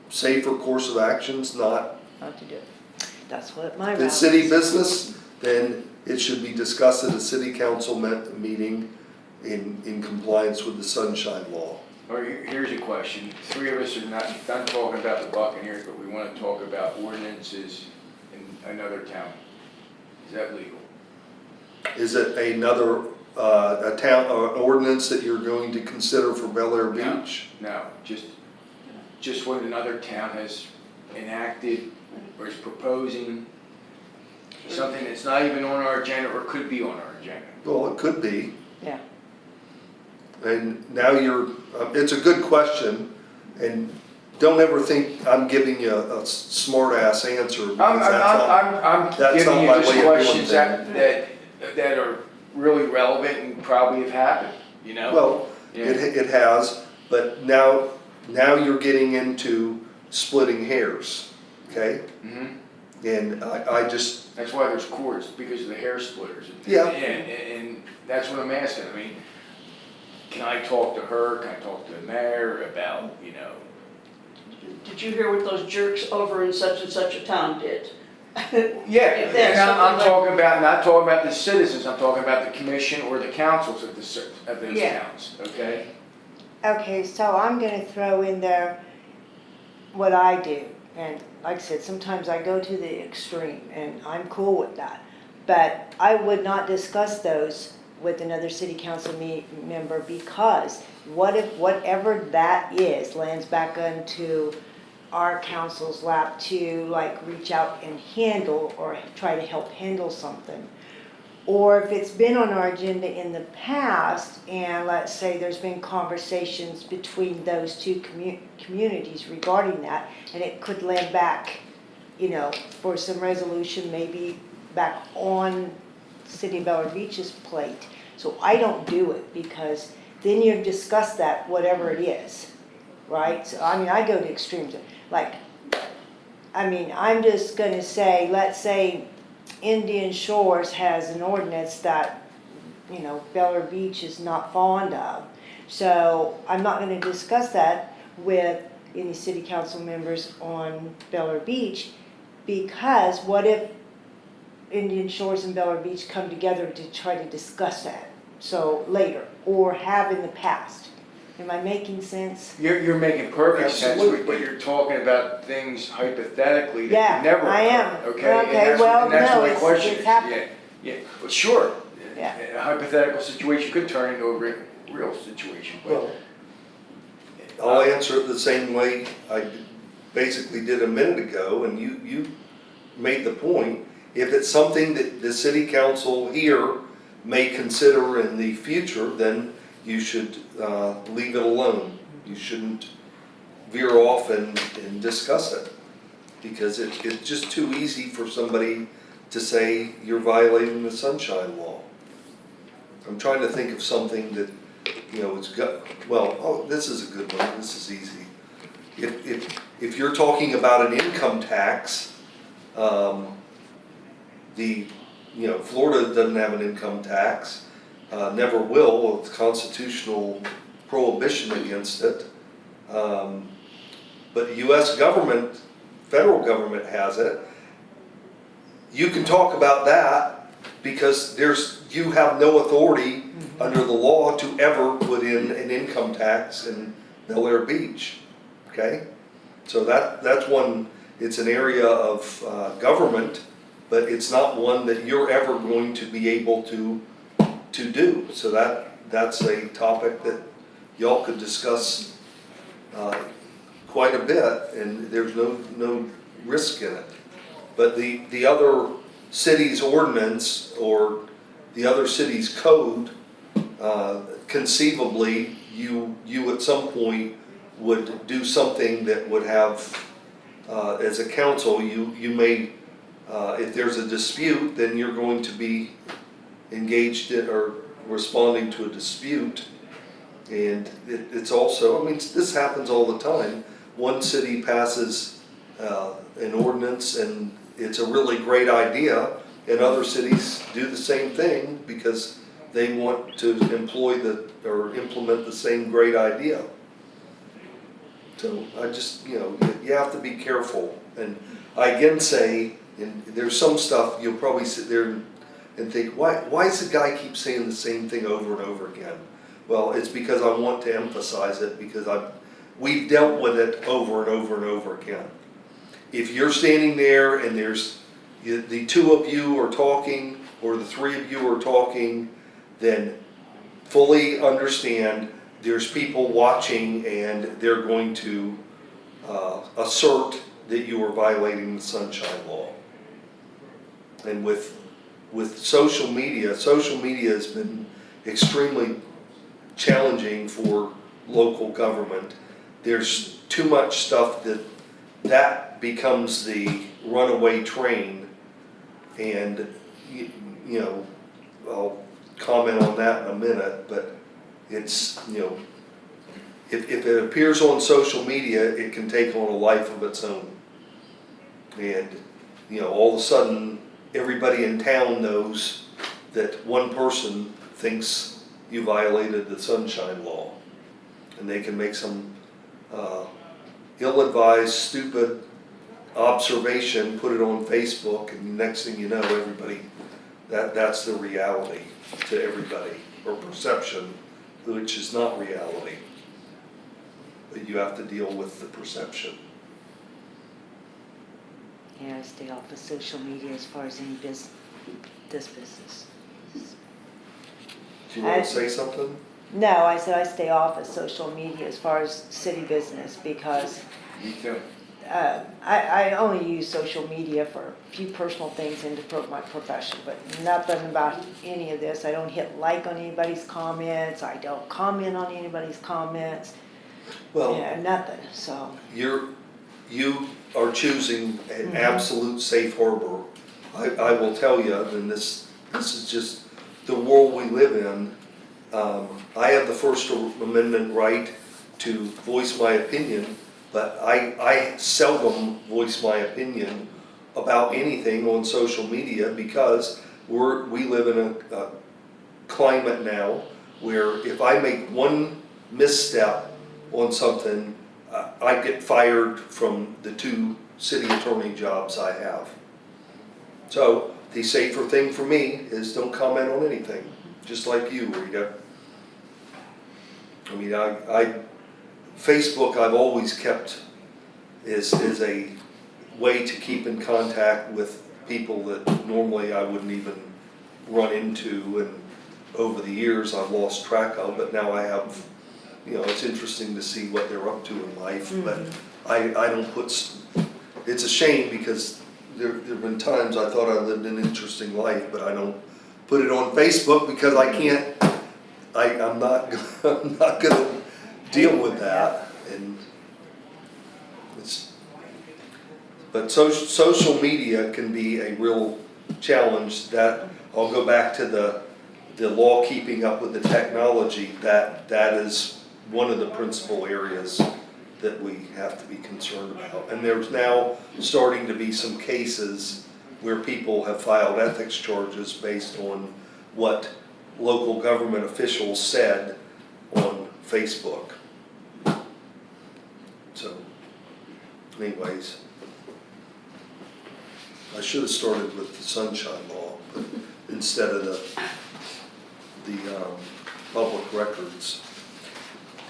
safer course of action's not Not to do it. That's what my route If it's city is. business, then it should be discussed at a city council meeting in compliance with the sunshine law. Or here's a question, three of us are not done talking about the Buccaneers, but we want to talk about ordinances in another town. Is that legal? Is it another, a town, an ordinance that you're going to consider for Bel Air No. Beach? No, just what another town has enacted or is proposing, something that's not even on our agenda or could be on our agenda. Well, it could be. Yeah. And now it's a good question, and don't ever think I'm giving you a smart ass answer. because I'm that's giving not you my just way of doing questions that are really relevant and probably have happened, you know? Well, Yeah. it has, but now you're getting into splitting hairs, okay? Mhm. And I just, That's why there's courts, because of the hair splitters. Yeah. And that's what I'm asking, I mean, can I talk to her, can I talk to the mayor about, Did you hear what those jerks over in such and such a town did? Yeah, If that's and I'm something like- talking about, not talking about the citizens, I'm talking about the commission or the councils of those Yeah. towns, okay? Okay, so I'm gonna throw in there what I do. And like I said, sometimes I go to the extreme and I'm cool with that. But I would not discuss those with another city council member because what if whatever that is lands back onto our council's lap to like reach out and handle or try to help handle something? Or if it's been on our agenda in the past, and let's say there's been conversations between those two communities regarding that, and it could land back, for some resolution, maybe back on City of Bel Air Beach's plate. So I don't do it, because then you discuss that, whatever it is, right? So, I go to extremes, I'm just gonna say, let's say Indian Shores has an ordinance that, Bel Air Beach is not fond of. So I'm not gonna discuss that with any city council members on Bel Air Beach, because what if Indian Shores and Bel Air Beach come together to try to discuss that? So later, or have in the past. Am I making sense? You're making perfect sense, Absolutely. but you're talking about things hypothetically that Yeah, could never occur, I am. okay? Okay, And that's well, and that's no, my it's question is, happened. yeah, well, sure. Yeah. A hypothetical situation could turn into a real situation, but. well, I'll answer it the same way I basically did a minute ago, and you made the point. If it's something that the city council here may consider in the future, then you should leave it alone. You shouldn't veer off and discuss it, because it's just too easy for somebody to say you're violating the sunshine law. I'm trying to think of something that, this is a good one, this is easy. If you're talking about an income tax, Florida doesn't have an income tax, never will, it's constitutional prohibition against it. But the US government, federal government has it. you can talk about that because you have no authority under the law to ever put in an income tax in Bel Air Beach, okay? So that's one, it's an area of government, but it's not one that you're ever going to be able to do. So that's a topic that y'all could discuss quite a bit, and there's no risk in it. But the other city's ordinance or the other city's code, conceivably, you at some point would do something that would have, as a council, you may, if there's a dispute, then you're going to be engaged in or responding to a dispute. And it's also, I mean, this happens all the time. One city passes an ordinance and it's a really great idea, and other cities do the same thing because they want to employ or implement the same great idea. So I just, you have to be careful. And I again say, and there's some stuff you'll probably sit there and think, why does the guy keep saying the same thing over and over again? Well, it's because I want to emphasize it, because we've dealt with it over and over and over again. If you're standing there and there's the two of you are talking or the three of you are talking, then fully understand there's people watching and they're going to assert that you are violating the Sunshine Law. And with social media has been extremely challenging for local government. There's too much stuff that becomes the runaway train, and I'll comment on that in a minute, but it's, if it appears on social media, it can take on a life of its own. And, all of a sudden, everybody in town knows that one person thinks you violated the Sunshine Law. And they can make some ill-advised, stupid observation, put it on Facebook, and next thing you know, everybody, that's the reality to everybody, or perception, which is not reality. But you have to deal with the perception. Yeah, I stay off of social media as far as any this business. Do you want to say something? No, I said I stay off of social media as far as city business because Me too. I only use social media for a few personal things and to promote my profession, but nothing about any of this. I don't hit like on anybody's comments. I don't comment on anybody's comments. Well, Nothing, so. you are choosing an absolute safe harbor. I will tell you, and this is just the world we live in. I have the First Amendment right to voice my opinion, but I seldom voice my opinion about anything on social media because we live in a climate now where if I make one misstep on something, I get fired from the 2 city attorney jobs I have. So the safer thing for me is don't comment on anything, just like you, Rita. I mean, Facebook I've always kept is a way to keep in contact with people that normally I wouldn't even run into, and over the years I've lost track of, but now I have, it's interesting to see what they're up to in life, but I don't put, it's a shame because there have been times I thought I lived an interesting life, but I don't put it on Facebook because I can't, I'm not gonna deal with that, and but social media can be a real challenge. That I'll go back to the law keeping up with the technology. That is one of the principal areas that we have to be concerned about. And there's now starting to be some cases where people have filed ethics charges based on what local government officials said on Facebook. So, anyways. I should have started with the sunshine law, but instead of the public records.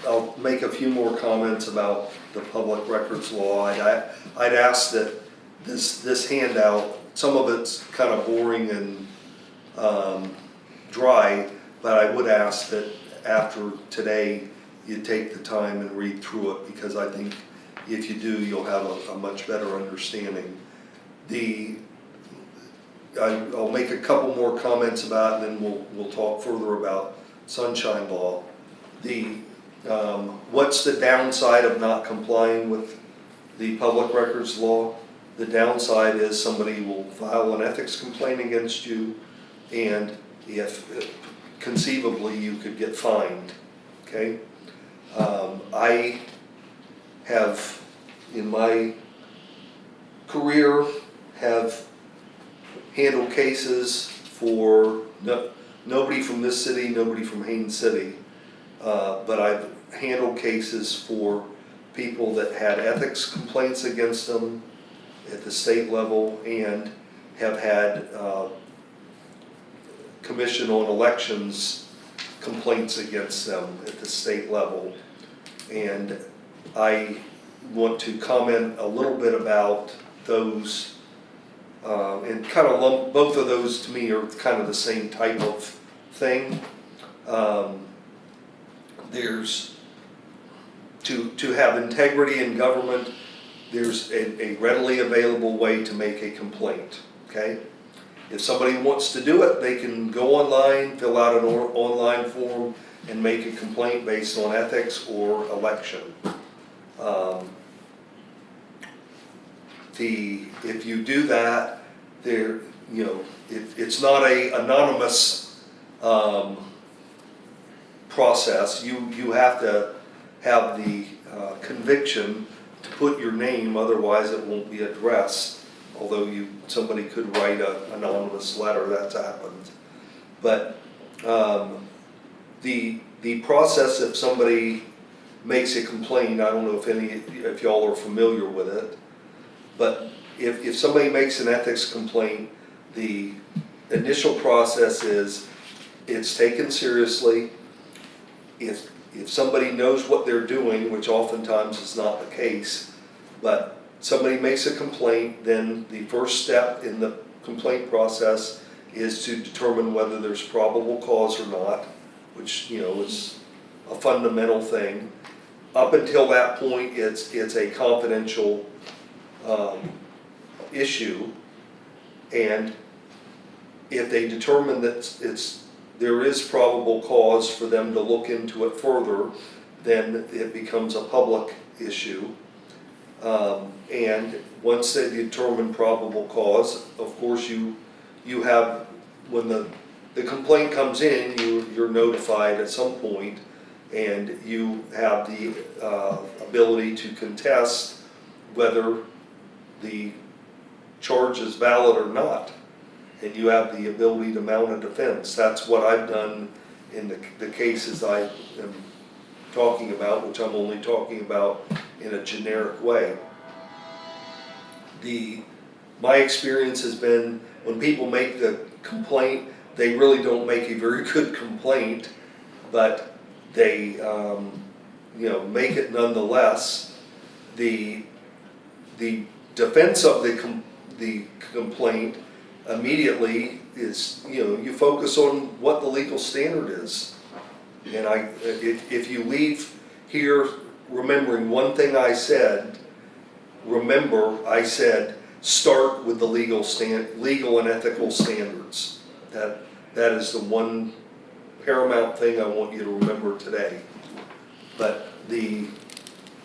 I'll make a few more comments about the public records law. I'd ask that this handout, some of it's kind of boring and dry, but I would ask that after today, you take the time and read through it, because I think if you do, you'll have a much better understanding. I'll make a couple more comments about it, and then we'll talk further about sunshine law. What's the downside of not complying with the public records law? The downside is somebody will file an ethics complaint against you, and if conceivably you could get fined, okay? I have, in my career, have handled cases for nobody from this city, nobody from Haines City, but I've handled cases for people that had ethics complaints against them at the state level, and have had Commission on Elections complaints against them at the state level. And I want to comment a little bit about those, and kind of lump both of those. To me are kind of the same type of thing. There's to have integrity in government, there's a readily available way to make a complaint, okay? If somebody wants to do it, they can go online, fill out an online form, and make a complaint based on ethics or election. If you do that, it's not a anonymous process. You have to have the conviction to put your name, otherwise it won't be addressed. Although somebody could write an anonymous letter, that's happened. But the process, if somebody makes a complaint, I don't know if y'all are familiar with it, but if somebody makes an ethics complaint, the initial process is it's taken seriously. If somebody knows what they're doing, which oftentimes is not the case, but somebody makes a complaint, then the first step in the complaint process is to determine whether there's probable cause or not, which is a fundamental thing. Up until that point, it's a confidential issue, and if they determine that there is probable cause for them to look into it further, then it becomes a public issue. And once they determine probable cause, of course you have, when the complaint comes in, you're notified at some point, and you have the ability to contest whether the charge is valid or not, and you have the ability to mount a defense. That's what I've done in the cases I am talking about, which I'm only talking about in a generic way. My experience has been when people make the complaint, they really don't make a very good complaint, but they make it nonetheless. The defense of the complaint immediately is, you focus on what the legal standard is. And if you leave here remembering one thing I said, I said start with the legal and ethical standards. That is the one paramount thing I want you to remember today. But the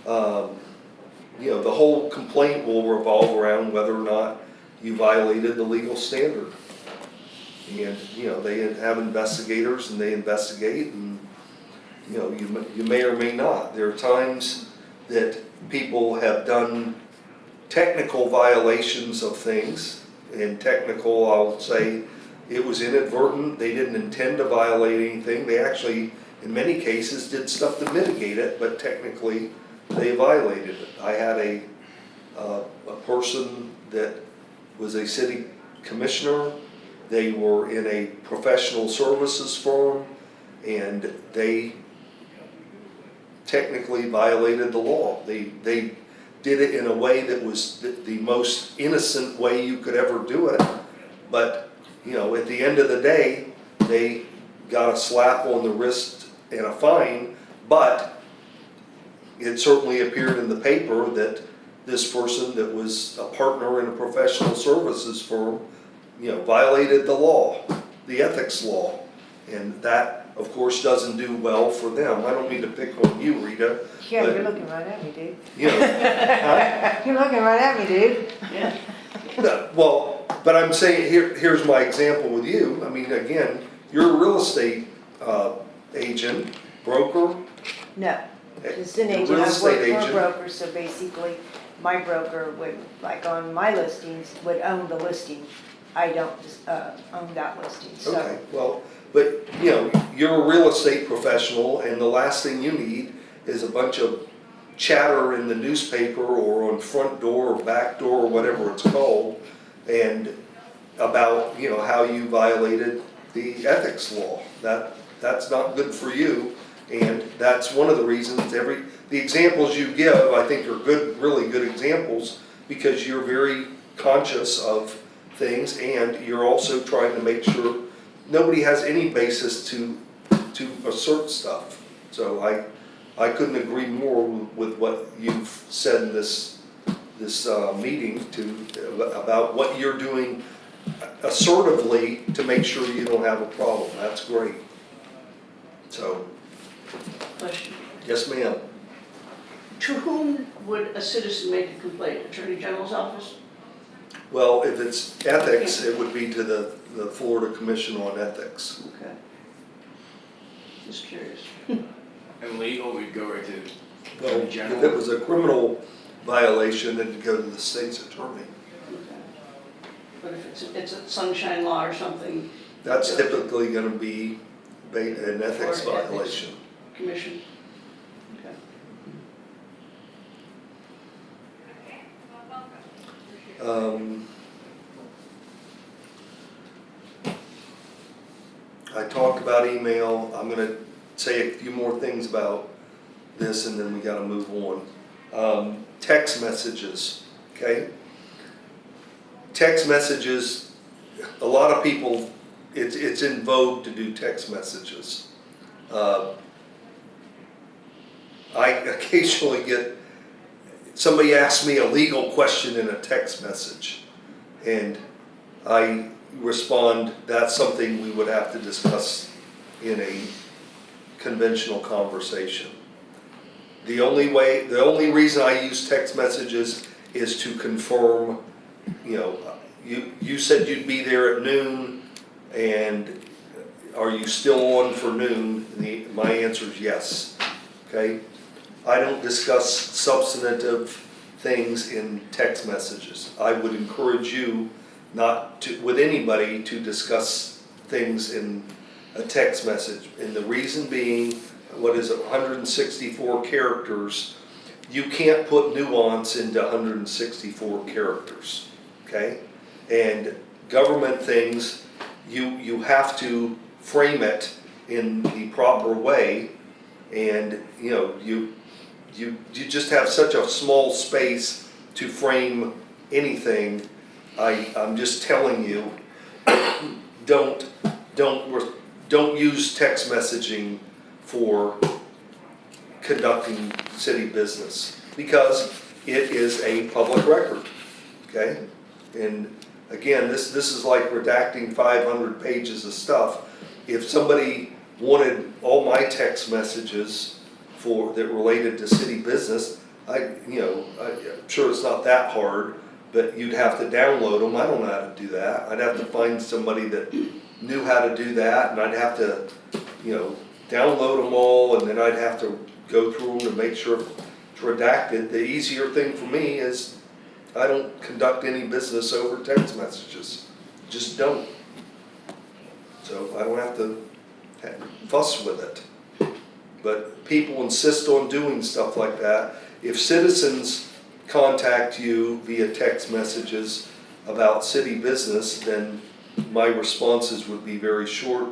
whole complaint will revolve around whether or not you violated the legal standard. And they have investigators, and they investigate, and you may or may not. There are times that people have done technical violations of things, and technical, I'll say, it was inadvertent. They didn't intend to violate anything. They actually, in many cases, did stuff to mitigate it, but technically they violated it. I had a person that was a city commissioner. They were in a professional services firm, and they technically violated the law. They did it in a way that was the most innocent way you could ever do it. But, you know, at the end of the day, they got a slap on the wrist and a fine, but it certainly appeared in the paper that this person that was a partner in a professional services firm, you know, violated the law, the ethics law. And that, of course, doesn't do well for them. I don't mean to pick on you, Rita. Yeah, but, you're looking right at me, dude. You know, You're looking right at me, dude. Yeah. no, well, but I'm saying, here's my example with you. I mean, again, you're a real estate agent, broker. No, just an You're a agent, real I estate work for a agent. broker, so basically, my broker would, like on my listings, would own the listing. I don't own that listing, so. Okay, well, but, you know, you're a real estate professional, and the last thing you need is a bunch of chatter in the newspaper or on front door or back door or whatever it's called, and about, you know, how you violated the ethics law. That's not good for you, and that's one of the reasons the examples you give, I think, are good, really good examples, because you're very conscious of things, and you're also trying to make sure nobody has any basis to assert stuff. So I couldn't agree more with what you've said in this meeting about what you're doing assertively to make sure you don't have a problem. That's great. So, Question. yes, ma'am. To whom would a citizen make a complaint? Attorney General's office? Well, if it's ethics, it would be to the Florida Commission on Ethics. Okay. Just curious. And legal, we'd go right to Well, Attorney if General. it was a criminal violation, it'd go to the state's attorney. Okay. But if it's a sunshine law or something, That's typically gonna be an ethics Or ethics. violation. commission? Okay. I talked about email. I'm gonna say a few more things about this, and then we gotta move on. Text messages, okay? Text messages, a lot of people, it's in vogue to do text messages. I occasionally get, somebody asks me a legal question in a text message, and I respond, that's something we would have to discuss in a conventional conversation. The only reason I use text messages is to confirm, you know, you said you'd be there at noon, and are you still on for noon? My answer is yes, okay? I don't discuss substantive things in text messages. I would encourage you not to, with anybody, to discuss things in a text message. And the reason being, what is it, 164 characters, you can't put nuance into 164 characters, okay? And government things, you have to frame it in the proper way, and you know, you just have such a small space to frame anything. I'm just telling you, don't use text messaging for conducting city business, because it is a public record, okay? And again, this is like redacting 500 pages of stuff. If somebody wanted all my text messages that related to city business, I'm sure it's not that hard, but you'd have to download them. I don't know how to do that. I'd have to find somebody that knew how to do that, and I'd have to, download them all, and then I'd have to go through them to make sure it's redacted. The easier thing for me is I don't conduct any business over text messages. Just don't. So I don't have to fuss with it. But people insist on doing stuff like that. If citizens contact you via text messages, about city business, then my responses would be very short.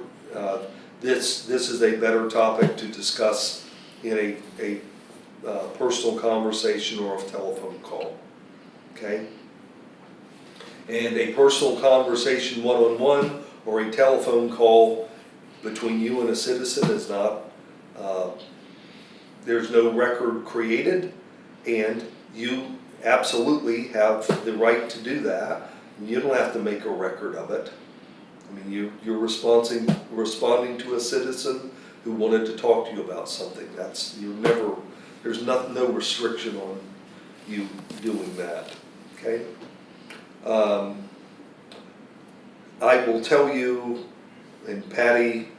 This is a better topic to discuss in a personal conversation or a telephone call, okay? And a personal conversation one-on-one or a telephone call between you and a citizen is not, there's no record created, and you absolutely have the right to do that. You don't have to make a record of it. I mean, you're responding to a citizen who wanted to talk to you about something. There's no restriction on you doing that, okay? I will tell you, and Patty,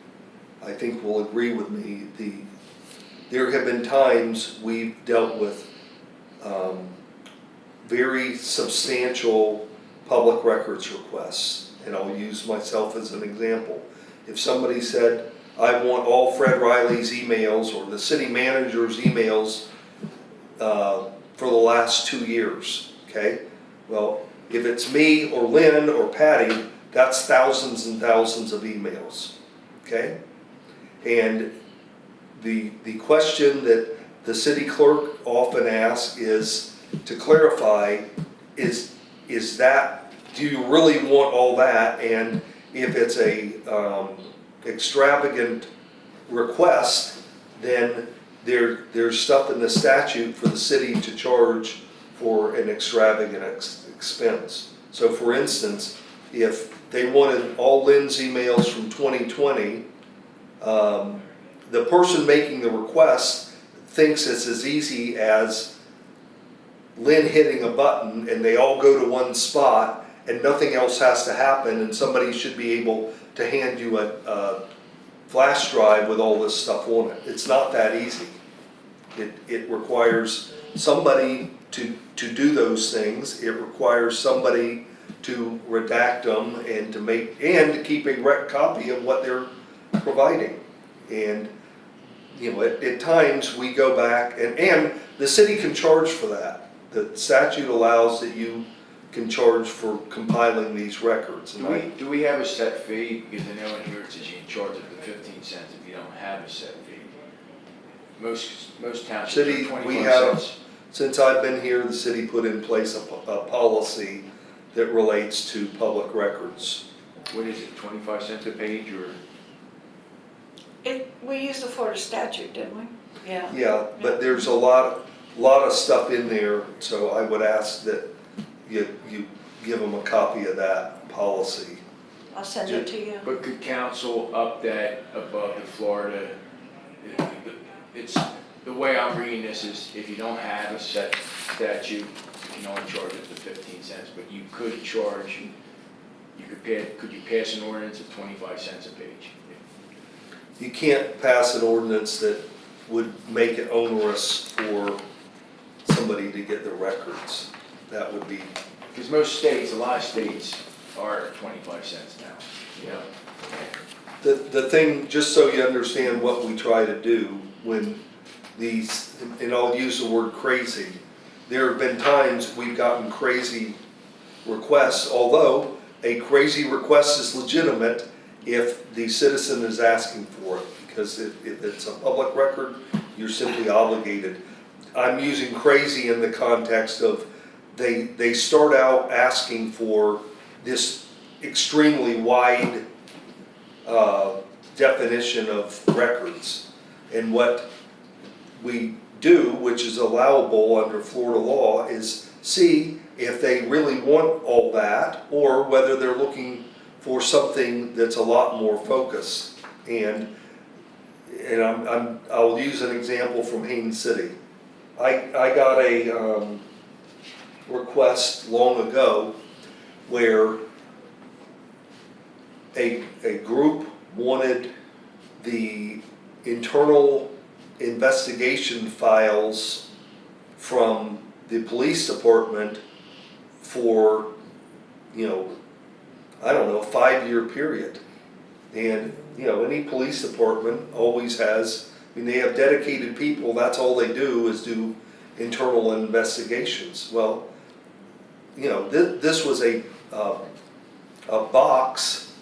I think will agree with me, there have been times we've dealt with very substantial public records requests, and I'll use myself as an example. If somebody said, I want all Fred Reilly's emails or the city manager's emails for the last 2 years, okay? Well, if it's me or Lynn or Patty, that's thousands and thousands of emails, okay? And the question that the city clerk often asks is to clarify, is that, do you really want all that? And if it's a extravagant request, then there's stuff in the statute for the city to charge for an extravagant expense. So for instance, if they wanted all Lynn's emails from 2020, the person making the request thinks it's as easy as Lynn hitting a button and they all go to one spot and nothing else has to happen, and somebody should be able to hand you a flash drive with all this stuff on it. It's not that easy. It requires somebody to do those things. It requires somebody to redact them and to keep a copy of what they're providing. And at times we go back and the city can charge for that. The statute allows that you can charge for compiling these records. Do we have a set fee? Because I know in here it says you can charge up to 15 cents if you don't have a set fee. Most townships City, are 25 we have, cents. since I've been here, the city put in place a policy that relates to public records. What is it, 25 cents a page or? We used the Florida statute, didn't we? Yeah. Yeah, but there's a lot of stuff in there, so I would ask that you give them a copy of that policy. I'll send it to you. But could council up that above the Florida? It's, the way I'm reading this is if you don't have a set statute, you can only charge it to 15 cents, but you could charge, could you pass an ordinance of 25 cents a page? You can't pass an ordinance that would make it onerous for somebody to get the records. That would be. Because most states, a lot of states are 25 cents now, you know? The thing, just so you understand what we try to do when these, and I'll use the word crazy, there have been times we've gotten crazy requests, although a crazy request is legitimate if the citizen is asking for it, because if it's a public record, you're simply obligated. I'm using crazy in the context of they start out asking for this extremely wide definition of records. And what we do, which is allowable under Florida law, is see if they really want all that or whether they're looking for something that's a lot more focused. And I'll use an example from Haines City. I got a request long ago where a group wanted the internal investigation files from the police department for, I don't know, a 5-year period. And, any police department always has, they have dedicated people, that's all they do is do internal investigations. Well, this was a a box,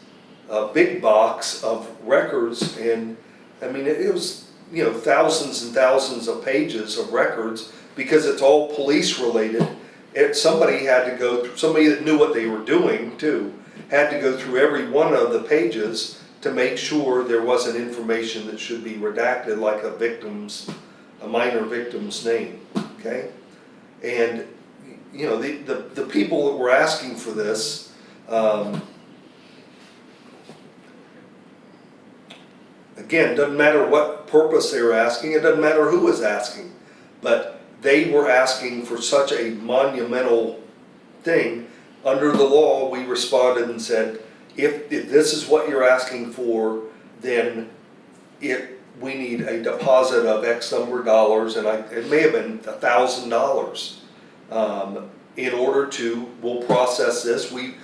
a big box of records, and, I mean, it was, you know, thousands and thousands of pages of records, because it's all police related. Somebody had to go through, somebody that knew what they were doing too, had to go through every one of the pages to make sure there wasn't information that should be redacted, like a minor victim's name, okay? And, you know, the people that were asking for this, again, doesn't matter what purpose they were asking, it doesn't matter who was asking, but they were asking for such a monumental thing. Under the law, we responded and said, if this is what you're asking for, then we need a deposit of X number of dollars, and it may have been $1,000. In order to, we'll process this. We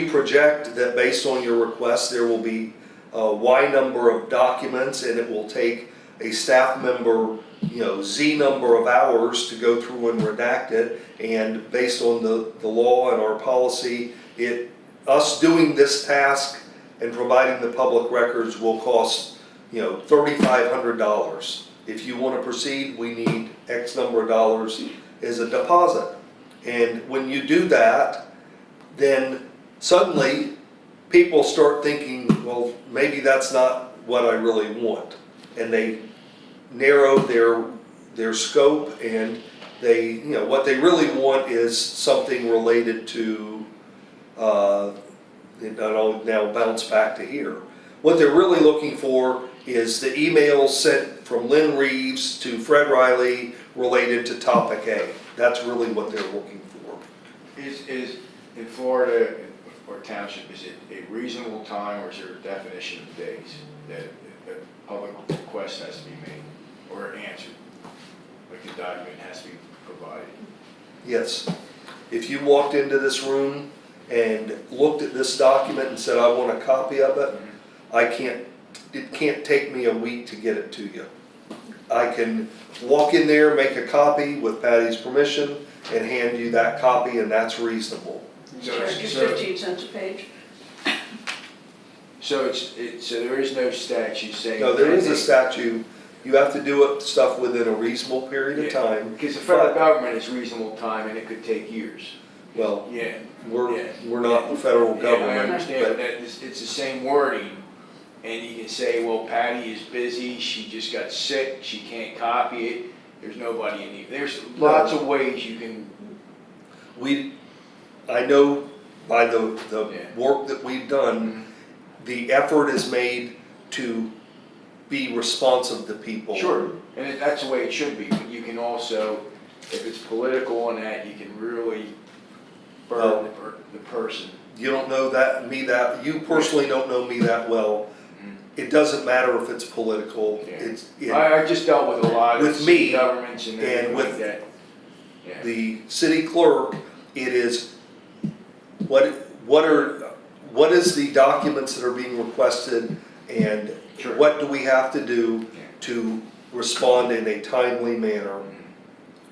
project that based on your request, there will be Y number of documents, and it will take a staff member, you know, Z number of hours to go through and redact it. And based on the law and our policy, us doing this task and providing the public records will cost, you know, $3,500. If you want to proceed, we need X number of dollars as a deposit. And when you do that, then suddenly people start thinking, well, maybe that's not what I really want. And they narrow their scope, and they, you know, what they really want is something related to, and I'll now bounce back to here. What they're really looking for is the email sent from Lynn Reeves to Fred Reilly related to topic A. That's really what they're looking for. Is in Florida or township, is it a reasonable time, or is there a definition of days that a public request has to be made or answered? Like the document has to be provided? Yes. If you walked into this room and looked at this document and said, I want a copy of it, it can't take me a week to get it to you. I can walk in there, make a copy with Patty's permission, and hand you that copy, and that's reasonable. Charge you 15 cents a page. So so there is no statute saying. No, there is a statute. You have to do stuff within a reasonable period of time. Because the federal government is reasonable time, and it could take years. Well, Yeah. we're not the federal government. I understand, but it's the same wording, and you can say, well, Patty is busy, she just got sick, she can't copy it, there's nobody in the, there's lots of ways you can. I know by the Yeah. work that we've done, the effort is made to be responsive to people. Sure, and that's the way it should be, but you can also, if it's political and that, you can really burn the person. You don't know you personally don't know me that well. It doesn't matter if it's political. Yeah. I just dealt with a lot of with me governments and everything and like with that. Yeah. the city clerk, it is what is the documents that are being requested, and Sure. what do we have to do to respond in a timely manner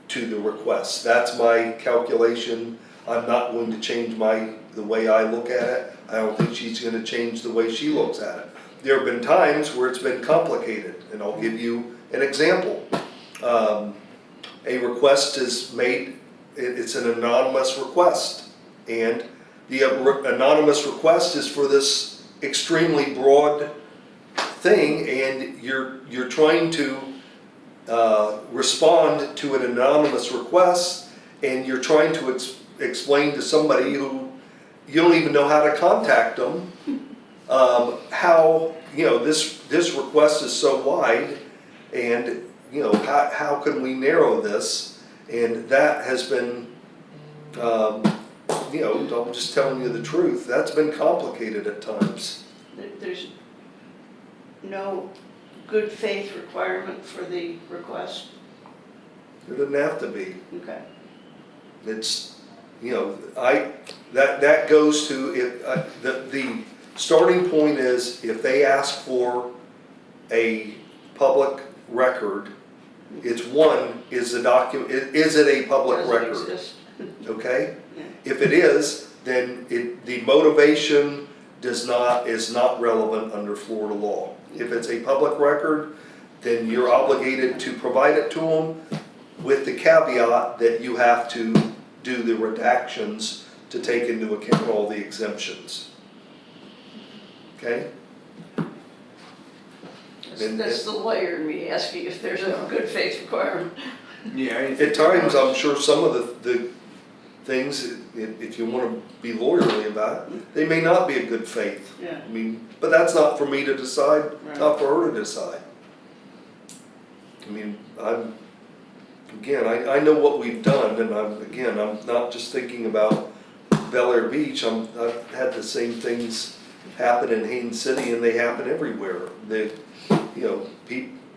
to the request. That's my calculation. I'm not going to change the way I look at it. I don't think she's going to change the way she looks at it. There have been times where it's been complicated, and I'll give you an example. A request is made, it's an anonymous request, and the anonymous request is for this extremely broad thing, and you're trying to respond to an anonymous request, and you're trying to explain to somebody who you don't even know how to contact them, how, you know, this request is so wide, and, you know, how can we narrow this? And that has been, you know, I'm just telling you the truth, that's been complicated at times. There's no good faith requirement for the request? It doesn't have to be. Okay. It's, you know, that goes to, the starting point is, if they ask for a public record, it's is the document, is it a public Doesn't record? exist. Okay? Yeah. If it is, then the motivation is not relevant under Florida law. If it's a public record, then you're obligated to provide it to them with the caveat that you have to do the redactions to take into account all the exemptions. Okay? That's the lawyer in me asking if there's a good faith requirement. Yeah. At times, I'm sure some of the things, if you want to be lawyerly about it, they may not be a good faith. Yeah. I mean, but that's not for me to decide, Right. not for her to decide. I mean, I know what we've done, and I'm not just thinking about Bel Air Beach. I've had the same things happen in Haines City, and they happen everywhere.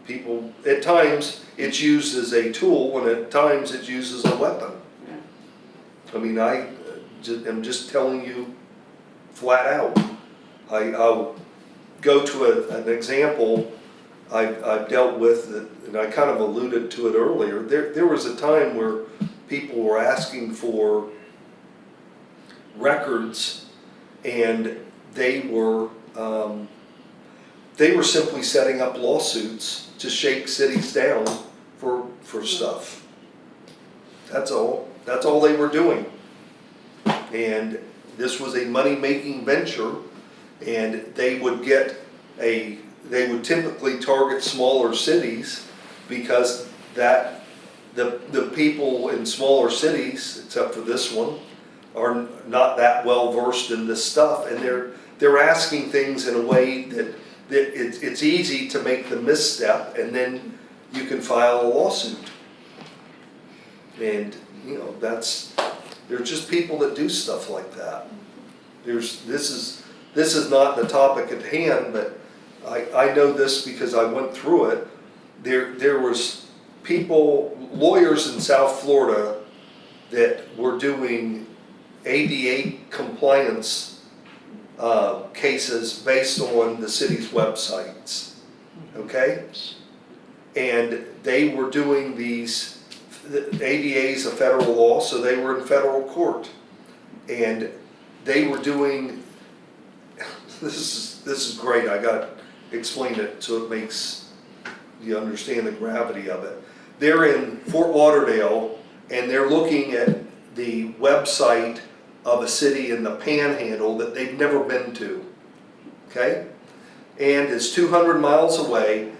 People, at times, it's used as a tool, and at times it's used as a weapon. Yeah. I mean, I'm just telling you flat out. I'll go to an example I've dealt with, and I kind of alluded to it earlier. There was a time where people were asking for records, and they were simply setting up lawsuits to shake cities down for stuff. That's all. That's all they were doing. And this was a money-making venture, and they would typically target smaller cities because the people in smaller cities, except for this one, are not that well versed in this stuff, and they're asking things in a way that it's easy to make the misstep, and then you can file a lawsuit. And there's just people that do stuff like that. This is not the topic at hand, but I know this because I went through it. There was lawyers in South Florida that were doing ADA compliance cases based on the city's websites, okay? And they were doing these, the ADA is a federal law, so they were in federal court. And they were doing, this is great, I got to explain it so it makes you understand the gravity of it. They're in Fort Lauderdale, and they're looking at the website of a city in the Panhandle that they've never been to, okay? And it's 200 miles away.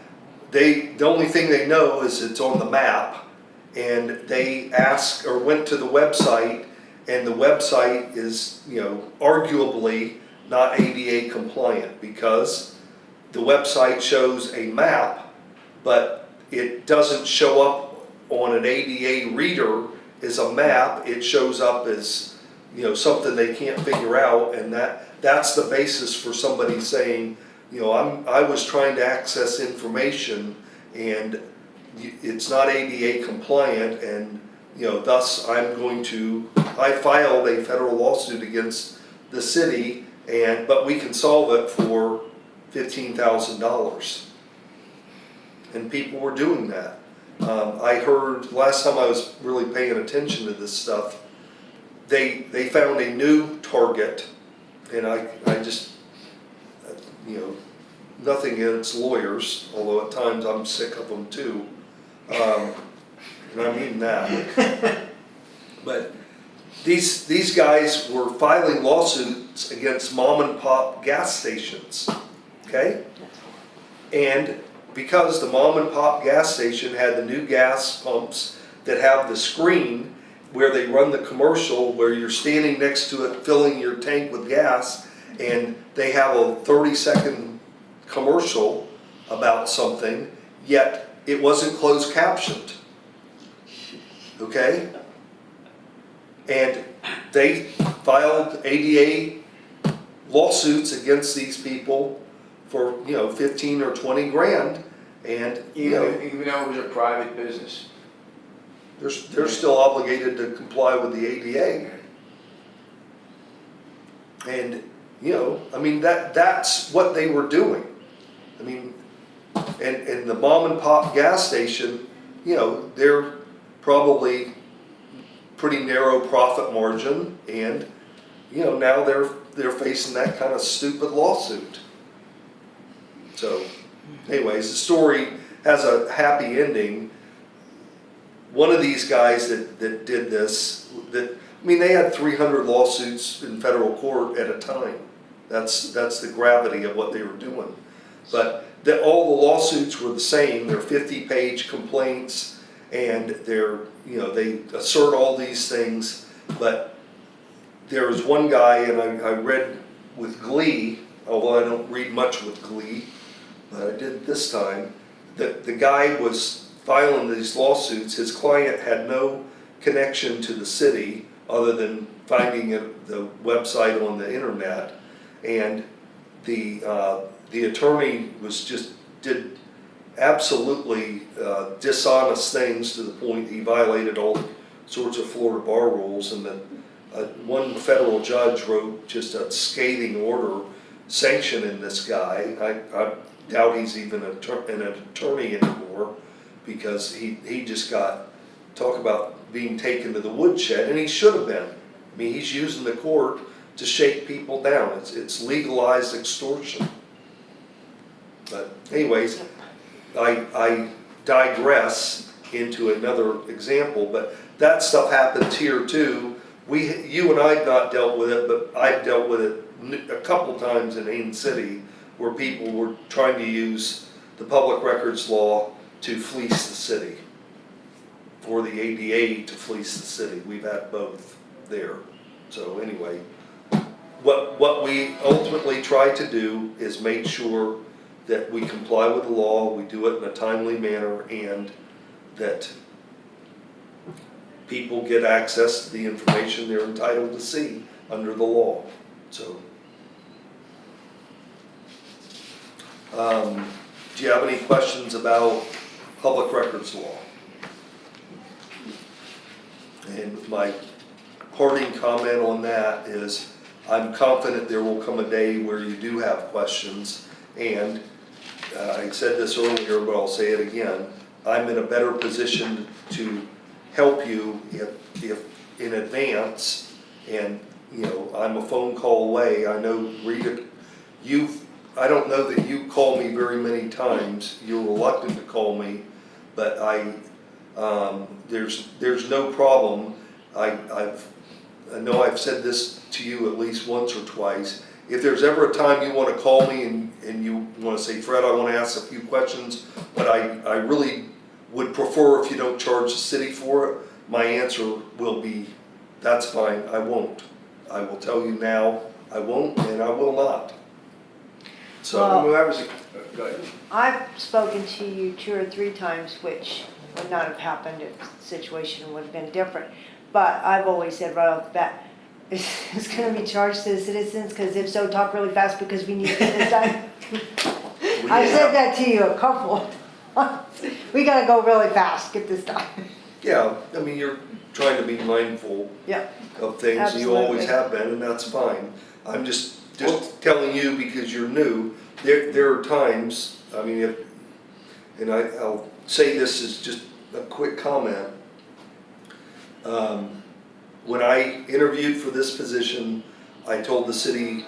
The only thing they know is it's on the map, and they went to the website, and the website is, arguably not ADA compliant because the website shows a map, but it doesn't show up on an ADA reader as a map. It shows up as something they can't figure out, and that's the basis for somebody saying, I was trying to access information and it's not ADA compliant, and thus I filed a federal lawsuit against the city, but we can solve it for $15,000. And people were doing that. I heard last time I was really paying attention to this stuff, they found a new target, and I just, nothing against lawyers, although at times I'm sick of them too, and I mean that. But these guys were filing lawsuits against mom and pop gas stations, okay? And because the mom and pop gas station had the new gas pumps that have the screen where they run the commercial where you're standing next to it filling your tank with gas, and they have a 30-second commercial about something, yet it wasn't closed captioned, okay? And they filed ADA lawsuits against these people for 15 or 20 grand, and Even though it was a private business. they're still obligated to comply with the ADA. And that's what they were doing. I mean, and the mom and pop gas station, they're probably pretty narrow profit margin, and you know, now they're facing that kind of stupid lawsuit. So, anyways, the story has a happy ending. One of these guys that did this, I mean, they had 300 lawsuits in federal court at a time. That's the gravity of what they were doing. But all the lawsuits were the same. They're 50-page complaints, and they assert all these things. But there was one guy, and I read with glee, although I don't read much with glee, but I did this time. The guy was filing these lawsuits. His client had no connection to the city other than finding the website on the internet, and the attorney did absolutely dishonest things to the point he violated all sorts of Florida bar rules, and then one federal judge wrote just a scathing order sanctioning this guy. I doubt he's even an attorney anymore, because he just got, talk about being taken to the woodshed, and he should have been. I mean, he's using the court to shake people down. It's legalized extortion. But anyways, I digress into another example, but that stuff happens here too. You and I have not dealt with it, but I've dealt with it a couple times in Haines City, where people were trying to use the public records law to fleece the city, or the ADA to fleece the city. We've had both there. So anyway, what we ultimately try to do is make sure that we comply with the law, we do it in a timely manner, and that people get access to the information they're entitled to see under the law. So, do you have any questions about public records law? And my parting comment on that is, I'm confident there will come a day where you do have questions, and I said this earlier, but I'll say it again. I'm in a better position to help you if in advance, and I'm a phone call away. I know, Rita, I don't know that you call me very many times. You're reluctant to call me, but there's no problem. I know I've said this to you at least once or twice. If there's ever a time you want to call me and you want to say, Fred, I want to ask a few questions, but I really would prefer if you don't charge the city for it, my answer will be, that's fine, I won't. I will tell you now, I won't, and I will not. So, Well, Well, that was go ahead. I've spoken to you 2 or 3 times, which would not have happened if the situation would have been different. But I've always said right off the bat, is this going to be charged to the citizens? Because if so, talk really fast because we need to get this done. I've said that to you a couple of times. We got to go really fast, get this done. yeah, I mean, you're trying to be mindful Yeah. of things, you always have been, and that's fine. I'm just telling you because you're new. There are times, I mean, I'll say this as just a quick comment. When I interviewed for this position, I told the city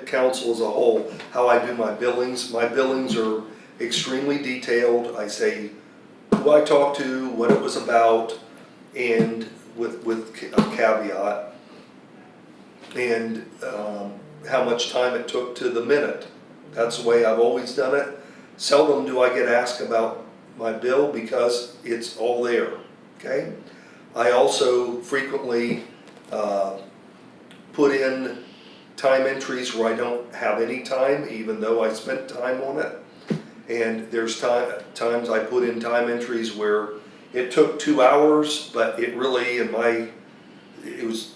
council as a whole how I do my billings. My billings are extremely detailed. I say who I talked to, what it was about, and with a caveat, and how much time it took to the minute. That's the way I've always done it. Seldom do I get asked about my bill because it's all there, okay? I also frequently put in time entries where I don't have any time, even though I spent time on it. And there's times I put in time entries where it took 2 hours, but it really, it was,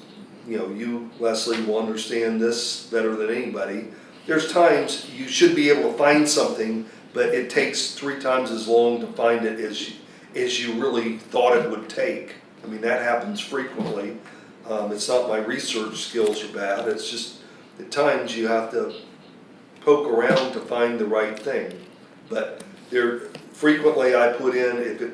you, Leslie, will understand this better than anybody. There's times you should be able to find something, but it takes 3 times as long to find it as you really thought it would take. I mean, that happens frequently. It's not my research skills are bad, it's just at times you have to poke around to find the right thing. But frequently I put in, if it,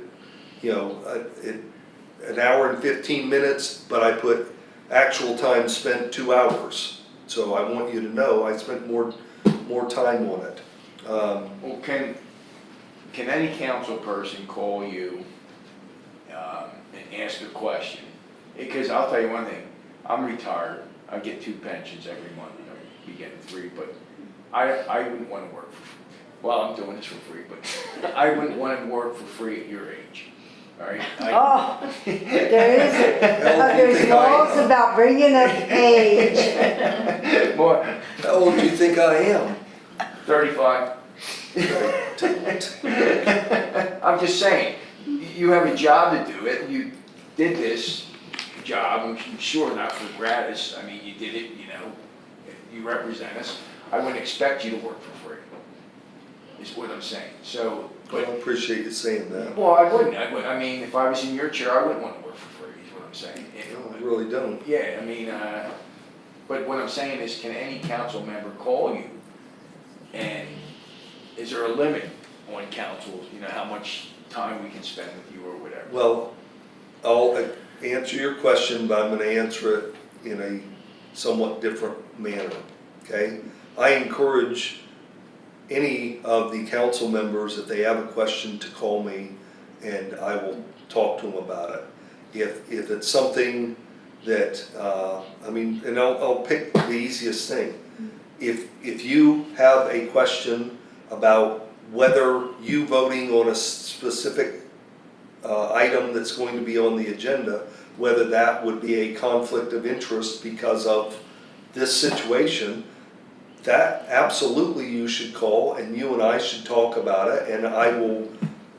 an hour and 15 minutes, but I put actual time spent 2 hours. So I want you to know I spent more time on it. Well, can any council person call you and ask a question? Because I'll tell you one thing, I'm retired, I get 2 pensions every month, you know, be getting 3, but I wouldn't want to work for free. Well, I'm doing this for free, but I wouldn't want to work for free at your age, all right? Oh, there's How old do you think I laws am? about bringing up age. Boy, How old do you think I am? 35. I'm just saying, you have a job to do it, you did this job, I'm sure not for gratis, I mean, you did it, you know, you represent us. I wouldn't expect you to work for free, is what I'm saying, so, Well, I but, appreciate you saying that. well, I wouldn't, I mean, if I was in your chair, I wouldn't want to work for free, is what I'm saying. No, I really don't. Yeah, I mean, but what I'm saying is, can any council member call you? And is there a limit on councils, you know, how much time we can spend with you or whatever? Well, I'll answer your question, but I'm gonna answer it in a somewhat different manner, okay? I encourage any of the council members, if they have a question, to call me and I will talk to them about it. If it's something that, I mean, and I'll pick the easiest thing. If you have a question about whether you voting on a specific item that's going to be on the agenda, whether that would be a conflict of interest because of this situation, that absolutely you should call and you and I should talk about it, and I will,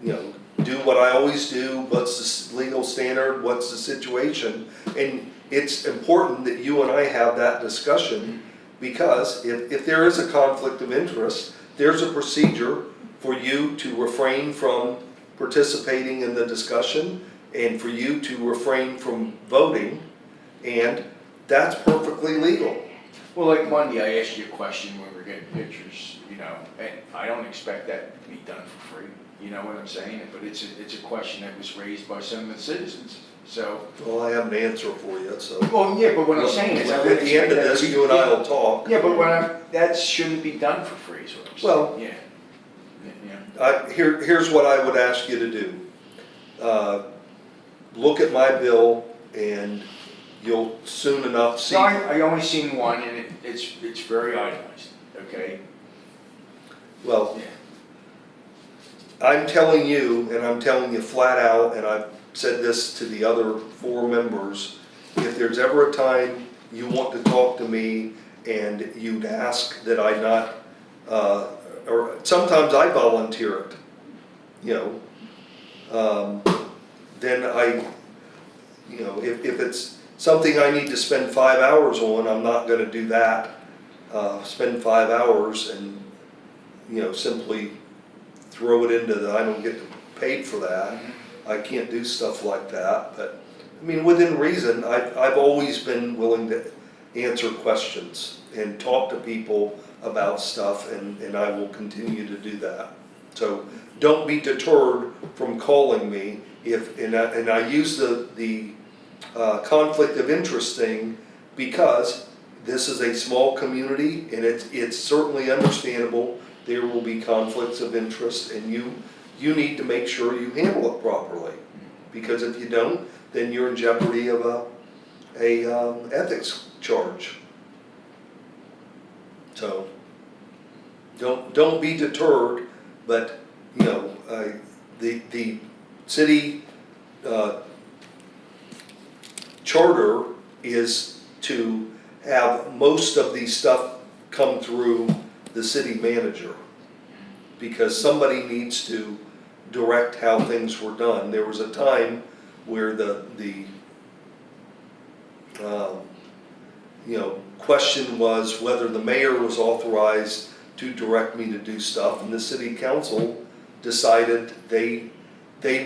you know, do what I always do. What's the legal standard? What's the situation? And it's important that you and I have that discussion, because if there is a conflict of interest, there's a procedure for you to refrain from participating in the discussion and for you to refrain from voting, and that's perfectly legal. Well, like Monday, I asked you a question when we were getting pictures, you know, and I don't expect that to be done for free, you know what I'm saying? But it's a question that was raised by some of the citizens, so. Well, I have an answer for you, so. Well, yeah, but what I'm saying is, I At would the end of expect that this, to be- you and I will talk. Yeah, but that shouldn't be done for free, is what I'm saying. Well- Yeah. Yeah. Here's what I would ask you to do. Look at my bill and you'll soon enough see. No, I only seen one, and it's very itemized, okay? Well, Yeah. I'm telling you, and I'm telling you flat out, and I've said this to the other 4 members, if there's ever a time you want to talk to me and you'd ask that I not, or sometimes I volunteer it, you know, then you know, if it's something I need to spend 5 hours on, I'm not gonna do that. Spend 5 hours and, you know, simply throw it into the, I don't get paid for that. I can't do stuff like that, but, I mean, within reason, I've always been willing to answer questions and talk to people about stuff, and I will continue to do that. So don't be deterred from calling me and I use the conflict of interest thing because this is a small community and it's certainly understandable there will be conflicts of interest, and you need to make sure you handle it properly, because if you don't, then you're in jeopardy of a ethics charge. So don't be deterred, but you know, the city charter is to have most of the stuff come through the city manager, because somebody needs to direct how things were done. There was a time where the you know, question was whether the mayor was authorized to direct me to do stuff, and the city council decided they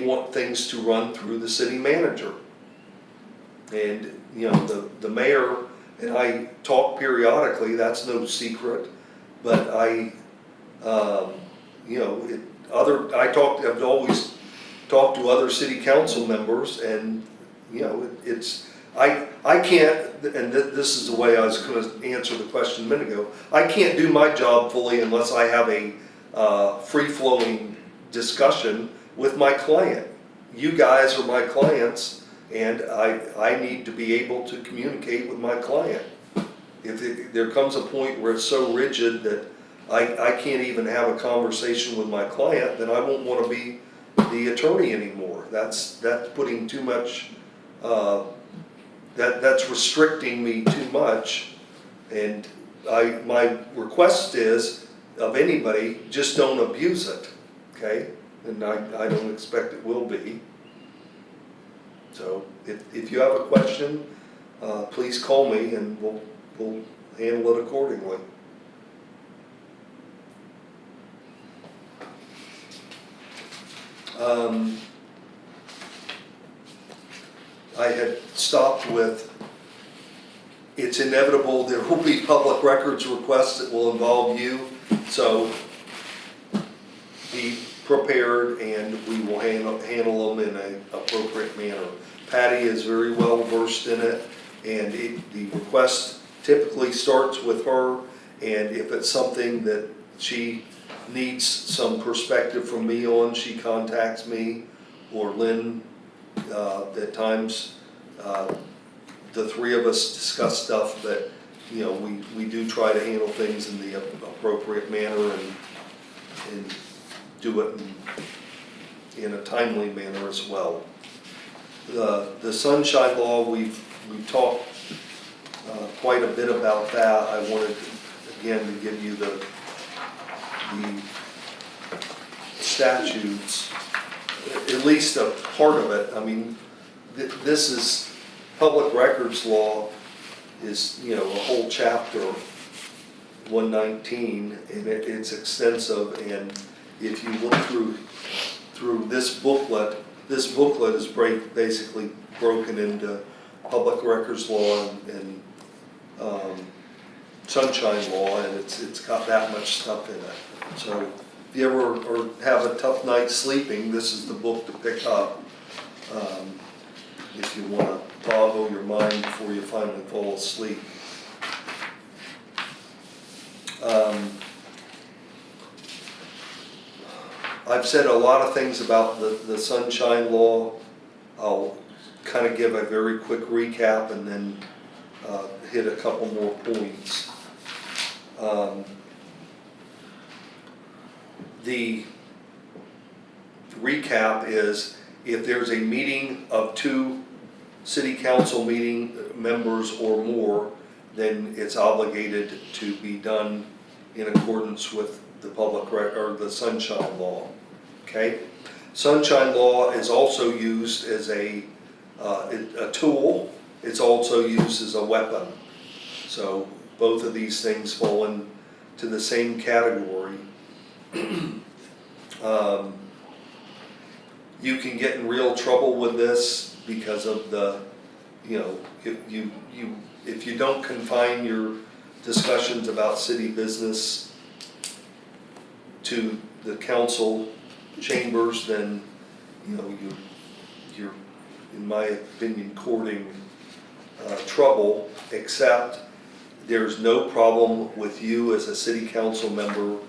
want things to run through the city manager. And you know, the mayor and I talk periodically, that's no secret, but you know, I've always talked to other city council members, and you know, I can't, and this is the way I was gonna answer the question a minute ago, I can't do my job fully unless I have a free-flowing discussion with my client. You guys are my clients, and I need to be able to communicate with my client. If there comes a point where it's so rigid that I can't even have a conversation with my client, then I won't want to be the attorney anymore. That's putting too much, that's restricting me too much. And my request is, of anybody, just don't abuse it, okay? And I don't expect it will be. So if you have a question, please call me and we'll handle it accordingly. I had stopped with, it's inevitable there will be public records requests that will involve you, so be prepared and we will handle them in an appropriate manner. Patty is very well versed in it, and the request typically starts with her, and if it's something that she needs some perspective from me on, she contacts me or Lynn. At times, the three of us discuss stuff, but you know, we do try to handle things in the appropriate manner and do it in a timely manner as well. The sunshine law, we've talked quite a bit about that. I wanted again to give you the statutes, at least a part of it. I mean, this is, public records law is, you know, a whole chapter, 119, and it's extensive. And if you look through this booklet is basically broken into public records law and sunshine law, and it's got that much stuff in it. So if you ever or have a tough night sleeping, this is the book to pick up if you want to boggle your mind before you finally fall asleep. I've said a lot of things about the sunshine law. I'll kind of give a very quick recap and then hit a couple more points. The recap is, if there's a meeting of 2 city council meeting members or more, then it's obligated to be done in accordance with the public record or the sunshine law. Okay, sunshine law is also used as a tool. It's also used as a weapon. So both of these things fall into the same category. You can get in real trouble with this because of the, you know, if you don't confine your discussions about city business to the council chambers, then, you know, you're in my opinion courting trouble. Except there's no problem with you as a city council member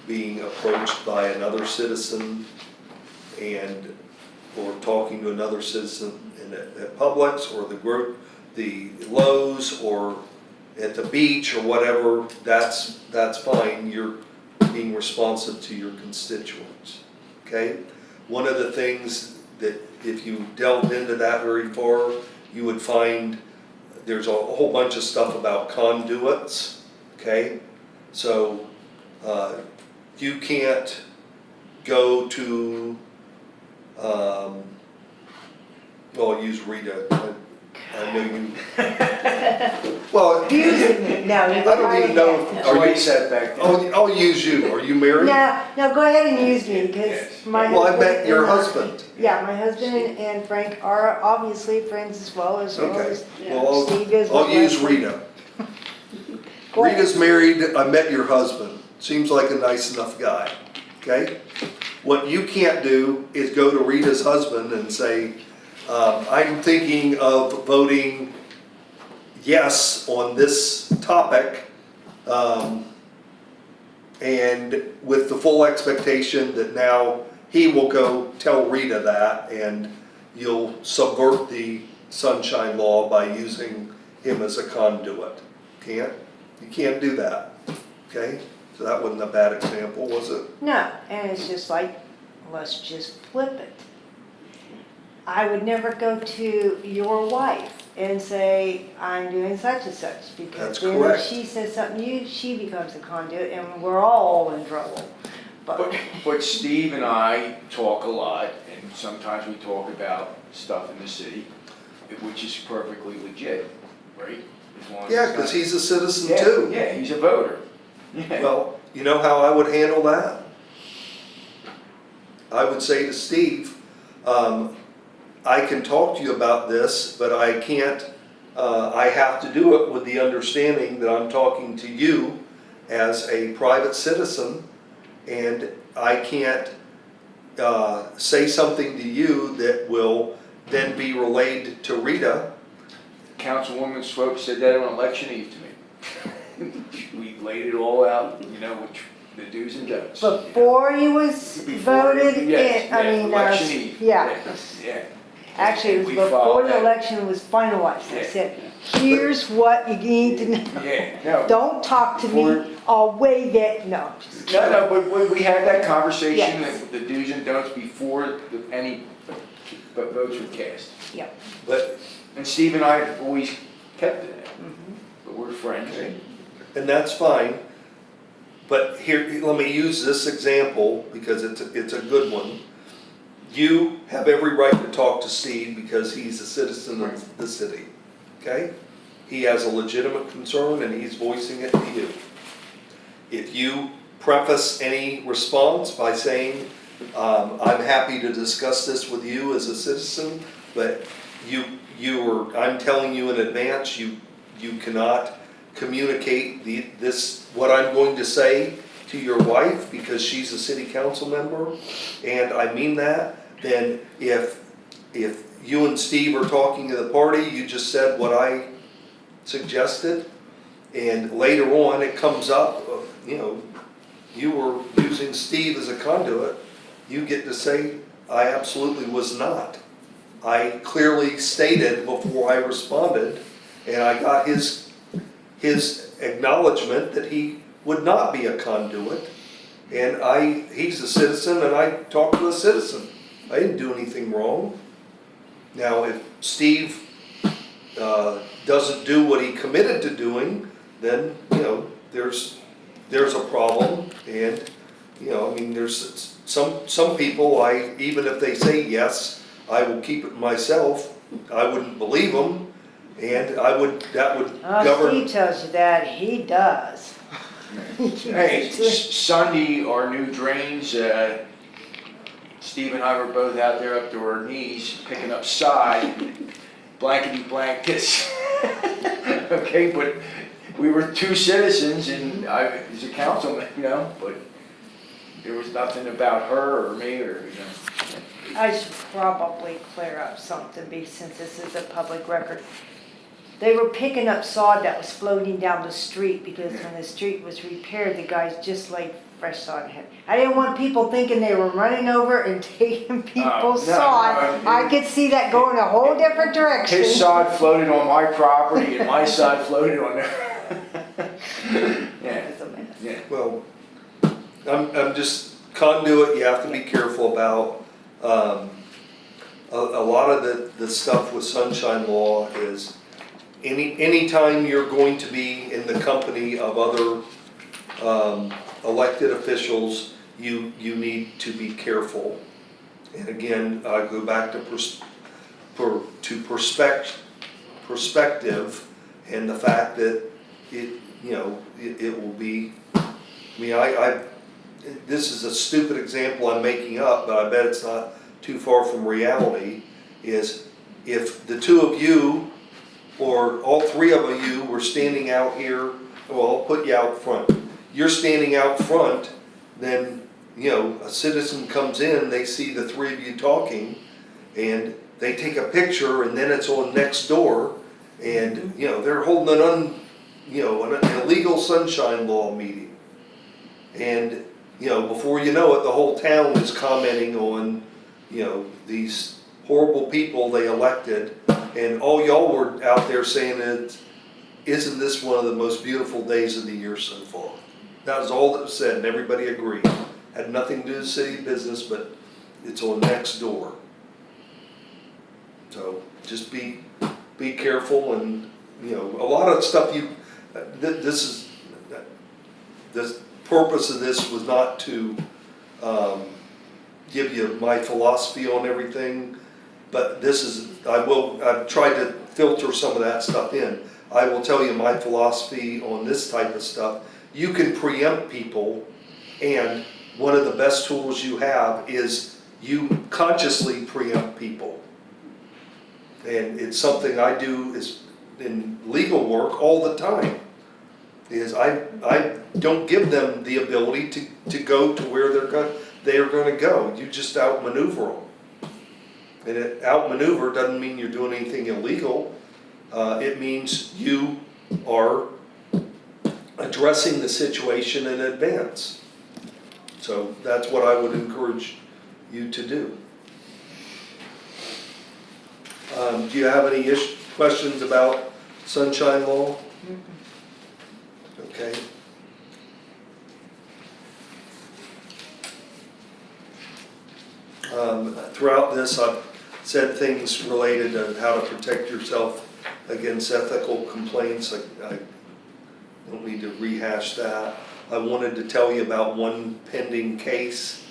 being approached by another citizen or talking to another citizen at Publix or the Lowe's or at the beach or whatever. That's fine. You're being responsive to your constituents. Okay? One of the things that if you delved into that very far, you would find there's a whole bunch of stuff about conduits. Okay? So you can't go to, well, I'll use Rita. I know you. Well, Abusing me, no. I don't even know. Are you set back then? I'll use you. Are you married? No, go ahead and use me, because Yes. my Well, I husband. met your husband. Yeah, my husband and Frank are obviously friends as well as Okay. Yeah. Well, Steve is. I'll use Rita. Go ahead. Rita's married. I met your husband. Seems like a nice enough guy. Okay? What you can't do is go to Rita's husband and say, I'm thinking of voting yes on this topic, and with the full expectation that now he will go tell Rita that, and you'll subvert the sunshine law by using him as a conduit. You can't do that, okay? So that wasn't a bad example, was it? No, and it's just like, let's just flip it. I would never go to your wife and say, I'm doing such and such, because That's then if correct. she says something to you, she becomes a conduit, and we're all in trouble. But Steve and I talk a lot, and sometimes we talk about stuff in the city, which is perfectly legit, right? As long as Yeah, it's because not- he's a citizen Yeah, too. Yeah, he's a voter. Yeah. Well, you know how I would handle that? I would say to Steve, I can talk to you about this, but I can't, I have to do it with the understanding that I'm talking to you as a private citizen, and I can't say something to you that will then be relayed to Rita. Councilwoman Swope said that on election eve to me. We laid it all out, you know, which the do's and don'ts. you know. Before he was Before- voted yes, in, I yeah, mean, election eve. yeah. Yeah. Actually, it was We before followed the that. election was finalized. I Yeah. said, here's what you need to know. Yeah, no. Don't talk to Before- me, I'll waive it, no, just kidding. No, but we had that conversation, Yes. the do's and don'ts before any votes were cast. Yep. But, And Steve and I have always kept it, Mhm. but we're friends. and that's fine, but here, let me use this example because it's a good one. You have every right to talk to Steve because he's a citizen of the city, okay? He has a legitimate concern and he's voicing it to you. If you preface any response by saying, I'm happy to discuss this with you as a citizen, but I'm telling you in advance, you cannot communicate what I'm going to say to your wife because she's a city council member, and I mean that, then if you and Steve are talking to the party, you just said what I suggested, and later on it comes up, you know, you were using Steve as a conduit, you get to say, I absolutely was not. I clearly stated before I responded, and I got his acknowledgement that he would not be a conduit. And he's a citizen and I talked to a citizen. I didn't do anything wrong. Now, if Steve doesn't do what he committed to doing, then, you know, there's a problem. And, you know, I mean, there's some people, even if they say yes, I will keep it myself. I wouldn't believe them, and that would Oh, govern. Steve tells you that, he does. Hey, Sunday, our new drains, Steve and I were both out there up to our knees picking up sod, blankety blank this. Okay, but we were two citizens and I, as a councilman, you know, but there was nothing about her or me or, you know. I should probably clear up something, since this is a public record. They were picking up sod that was floating down the street, because when the street was repaired, the guys just laid fresh sod ahead. I didn't want people thinking they were running over and taking people's no, sod. no, I could see that going a whole different direction. His sod floated on my property and my sod floated on there. Yeah, It's a mess. yeah. Well, I'm just conduit. You have to be careful about. A lot of the stuff with sunshine law is anytime you're going to be in the company of other elected officials, you need to be careful. And again, I go back to perspective and the fact that it will be. I mean, this is a stupid example I'm making up, but I bet it's not too far from reality, is if the two of you or all three of you were standing out here, well, I'll put you out front. You're standing out front, then, you know, a citizen comes in, they see the three of you talking, and they take a picture, and then it's on next door, And, you know, they're holding an illegal sunshine law meeting. And, you know, before you know it, the whole town is commenting on, you know, these horrible people they elected. And all y'all were out there saying that, isn't this one of the most beautiful days of the year so far? That was all that was said, and everybody agreed. Had nothing to do with city business, but it's on next door. So just be careful, and, you know, a lot of stuff the purpose of this was not to give you my philosophy on everything, but I've tried to filter some of that stuff in. I will tell you my philosophy on this type of stuff. You can preempt people, and one of the best tools you have is you consciously preempt people. And it's something I do is in legal work all the time, is I don't give them the ability to go to where they are going to go. You just outmaneuver them. And outmaneuver doesn't mean you're doing anything illegal. It means you are addressing the situation in advance. So that's what I would encourage you to do. Do you have any questions about sunshine law? Okay. Throughout this, I've said things related to how to protect yourself against ethical complaints. I don't need to rehash that. I wanted to tell you about one pending case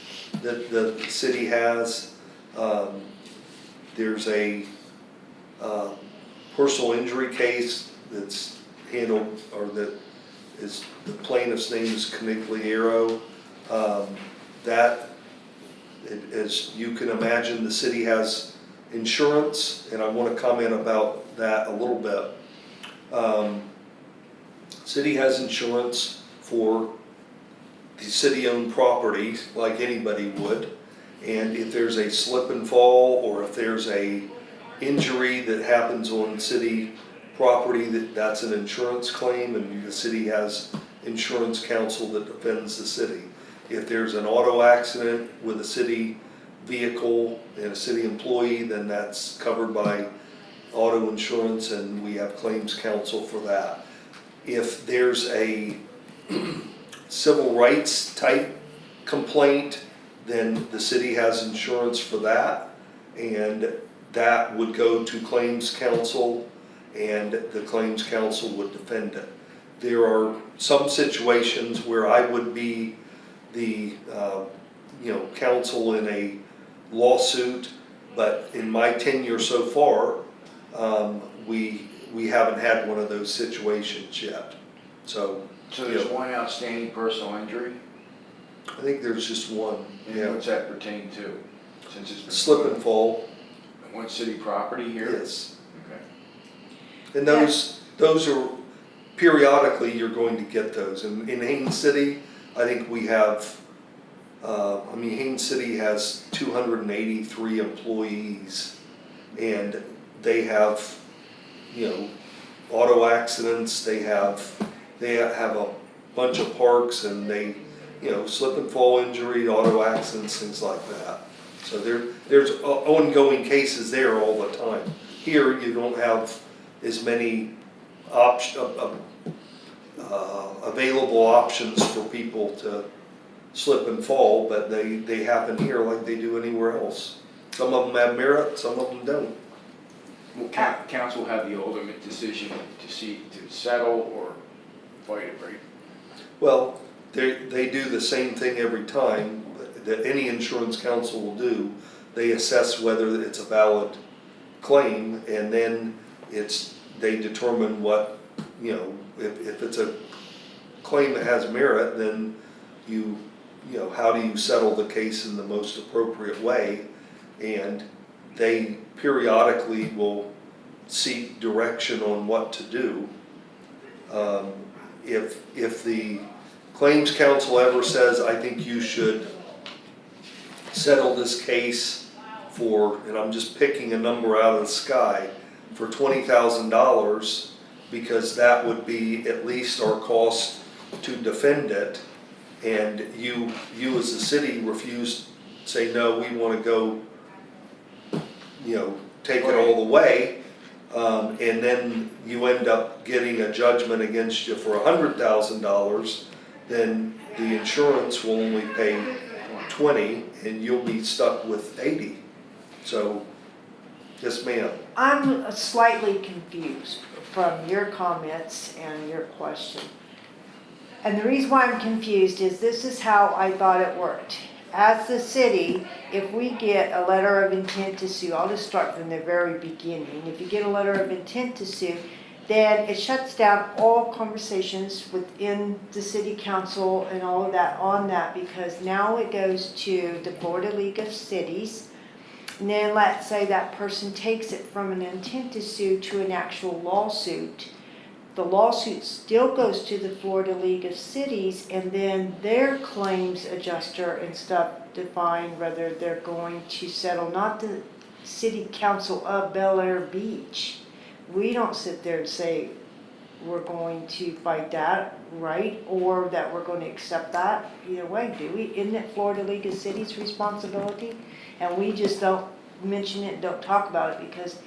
that the city has. There's a personal injury case that's handled, or that is, the plaintiff's name is Canigliaro. As you can imagine, the city has insurance, and I want to comment about that a little bit. City has insurance for the city-owned property, like anybody would, and if there's a slip and fall, or if there's a injury that happens on city property, that's an insurance claim, and the city has insurance counsel that defends the city. If there's an auto accident with a city vehicle and a city employee, then that's covered by auto insurance, and we have claims counsel for that. If there's a civil rights type complaint, then the city has insurance for that, and that would go to claims counsel, and the claims counsel would defend it. There are some situations where I would be the counsel in a lawsuit, but in my tenure so far, we haven't had one of those situations yet. So there's one outstanding personal injury? I think there's just one. And what's that pertain to? Since it's been Slip and fall. One city property here? Yes. Okay. And those are, periodically you're going to get those. And in Haines City, I think we have, Haines City has 283 employees, and they have, auto accidents, they have a bunch of parks, and they, slip and fall injury, auto accidents, things like that. So there's ongoing cases there all the time. Here, you don't have as many available options for people to slip and fall, but they happen here like they do anywhere else. Some of them have merit, some of them don't. Will council have the ultimate decision to settle or fight it, right? Well, they do the same thing every time that any insurance counsel will do. They assess whether it's a valid claim, and then they determine what, if it's a claim that has merit, then how do you settle the case in the most appropriate way? And they periodically will seek direction on what to do. If the claims counsel ever says, I think you should settle this case for, and I'm just picking a number out of the sky, for $20,000, because that would be at least our cost to defend it, and you as the city refuse, say, no, we wanna go, take it all the way, and then you end up getting a judgment against you for $100,000, then the insurance will only pay 20, and you'll be stuck with 80. So, yes, ma'am. I'm slightly confused from your comments and your question. And the reason why I'm confused is this is how I thought it worked. As the city, if we get a letter of intent to sue, I'll just start from the very beginning. If you get a letter of intent to sue, then it shuts down all conversations within the city council and all of that on that, because now it goes to the Florida League of Cities. And then let's say that person takes it from an intent to sue to an actual lawsuit. The lawsuit still goes to the Florida League of Cities, and then their claims adjuster and stuff define whether they're going to settle, not the city council of Bel Air Beach. We don't sit there and say we're going to fight that, right? Or that we're going to accept that either way, do we? Isn't it Florida League of Cities' responsibility? And we just don't mention it, don't talk about it because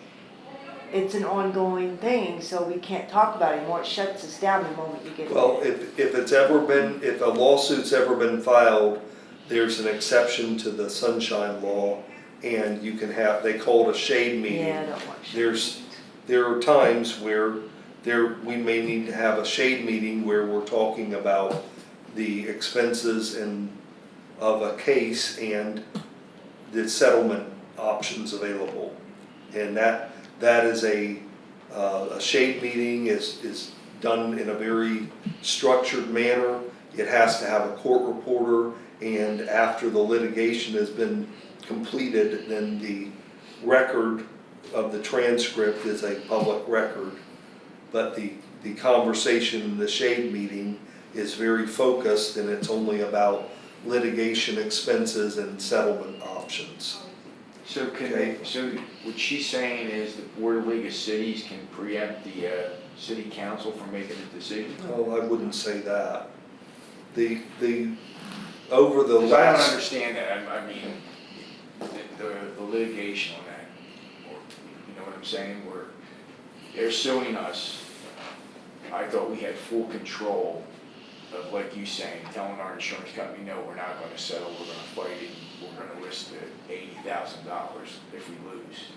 it's an ongoing thing, so we can't talk about it anymore. It shuts us down the moment you get Well, it. if a lawsuit's ever been filed, there's an exception to the sunshine law, and you can have, they call it a shade meeting. Yeah, I don't want There are times where we may need to have a shade meeting where we're talking about the expenses of a case and the settlement options available. And that is a shade meeting is done in a very structured manner. It has to have a court reporter, and after the litigation has been completed, then the record of the transcript is a public record. But the conversation in the shade meeting is very focused, and it's only about litigation expenses and settlement options. So Okay. so what she's saying is the Board of League of Cities can preempt the city council from making a decision? Oh, I wouldn't say that. Over the Because I don't last, understand that, I mean, the litigation on that, or, you know what I'm saying, where they're suing us. I thought we had full control of, like you saying, telling our insurance company, no, we're not gonna settle, we're gonna fight it, we're gonna risk the $80,000 if we lose.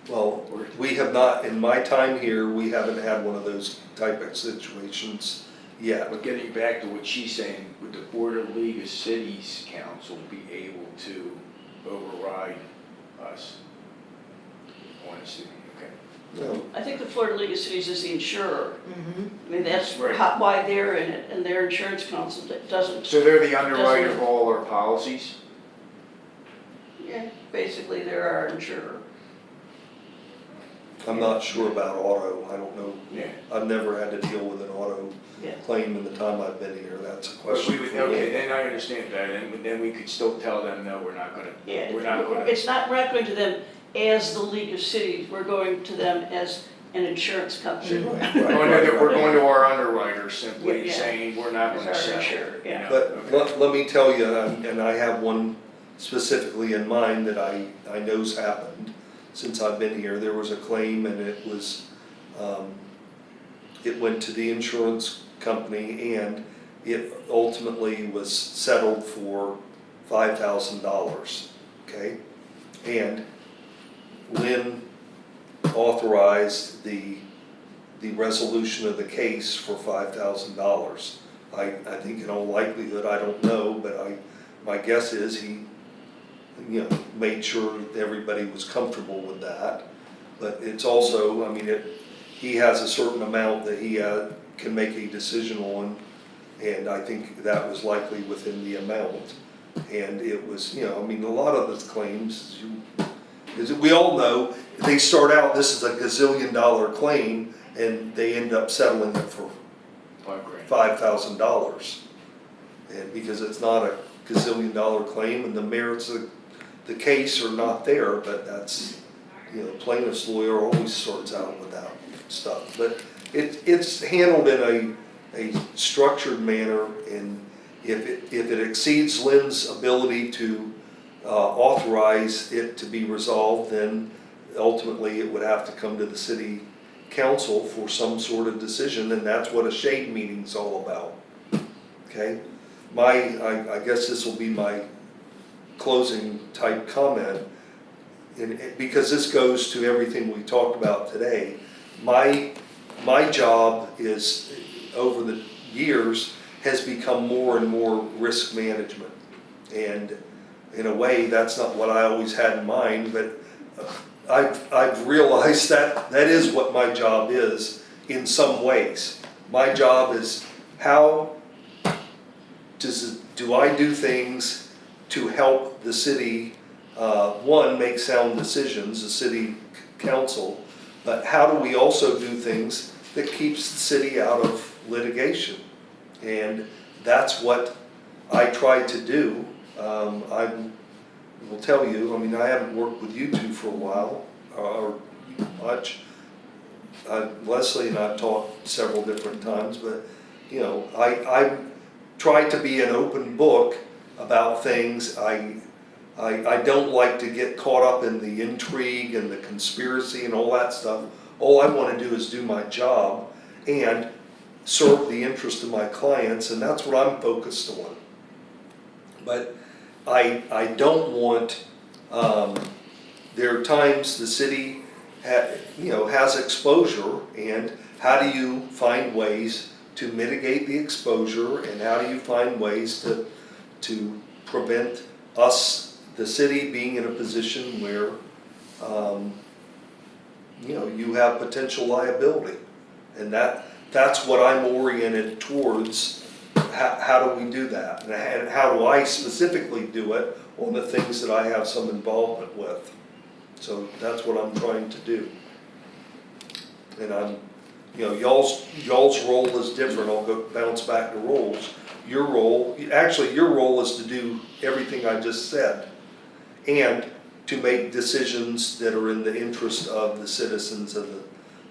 well, we have not, in my time here, we haven't had one of those type of situations yet. But getting back to what she's saying, would the Board of League of Cities Council be able to override us on a suit? Okay. No. I think the Florida League of Cities is the insurer. Mhm. I mean, that's Right. why they're in it, and their insurance council that doesn't, So they're the underwriter of all our policies? yeah, basically they're our insurer. I'm not sure about auto, I don't know. Yeah. I've never had to deal with an auto Yeah. claim in the time I've been here, that's a But question we would, for okay, you. then I understand that, and then we could still tell them, no, we're not gonna, Yeah, we're not gonna. it's not, we're not going to them as the League of Cities, we're going to them as an insurance company. Right, We're going to, right, we're right. going to our underwriter simply Yeah. saying, we're not As gonna our settle. insurer, yeah. you know? But Okay. let me tell you, and I have one specifically in mind that I know's happened since I've been here. There was a claim, and it was, it went to the insurance company, and it ultimately was settled for $5,000, okay? And Lynn authorized the resolution of the case for $5,000. I think in all likelihood, I don't know, but my guess is he, made sure everybody was comfortable with that. But it's also, I mean, he has a certain amount that he can make a decision on, and I think that was likely within the amount. And it was, I mean, a lot of the claims, as we all know, they start out, this is a gazillion-dollar claim, and they end up settling it for $5,000. And because it's not a gazillion-dollar claim, and the merits of the case are not there, but that's you know, plaintiff's lawyer always sorts out with that stuff. But it's handled in a structured manner, and if it exceeds Lynn's ability to authorize it to be resolved, then ultimately it would have to come to the city council for some sort of decision, and that's what a shade meeting's all about. Okay? I guess this will be my closing type comment, because this goes to everything we talked about today. My job is, over the years, has become more and more risk management. And in a way, that's not what I always had in mind, but I've realized that is what my job is in some ways. My job is, how do I do things to help the city, one, make sound decisions, the city council, but how do we also do things that keeps the city out of litigation? And that's what I try to do. I will tell you, I mean, I haven't worked with you two for a while, or much. Leslie and I've talked several different times, but, you know, I try to be an open book about things. I don't like to get caught up in the intrigue and the conspiracy and all that stuff. All I want to do is do my job and serve the interest of my clients, and that's what I'm focused on. But I don't want, there are times the city has exposure, and how do you find ways to mitigate the exposure, and how do you find ways to prevent us, the city, being in a position where you have potential liability. And that's what I'm oriented towards. How do we do that? And how do I specifically do it on the things that I have some involvement with? So that's what I'm trying to do. And y'all's role is different. I'll go bounce back to roles. Your role is to do everything I just said, and to make decisions that are in the interest of the citizens of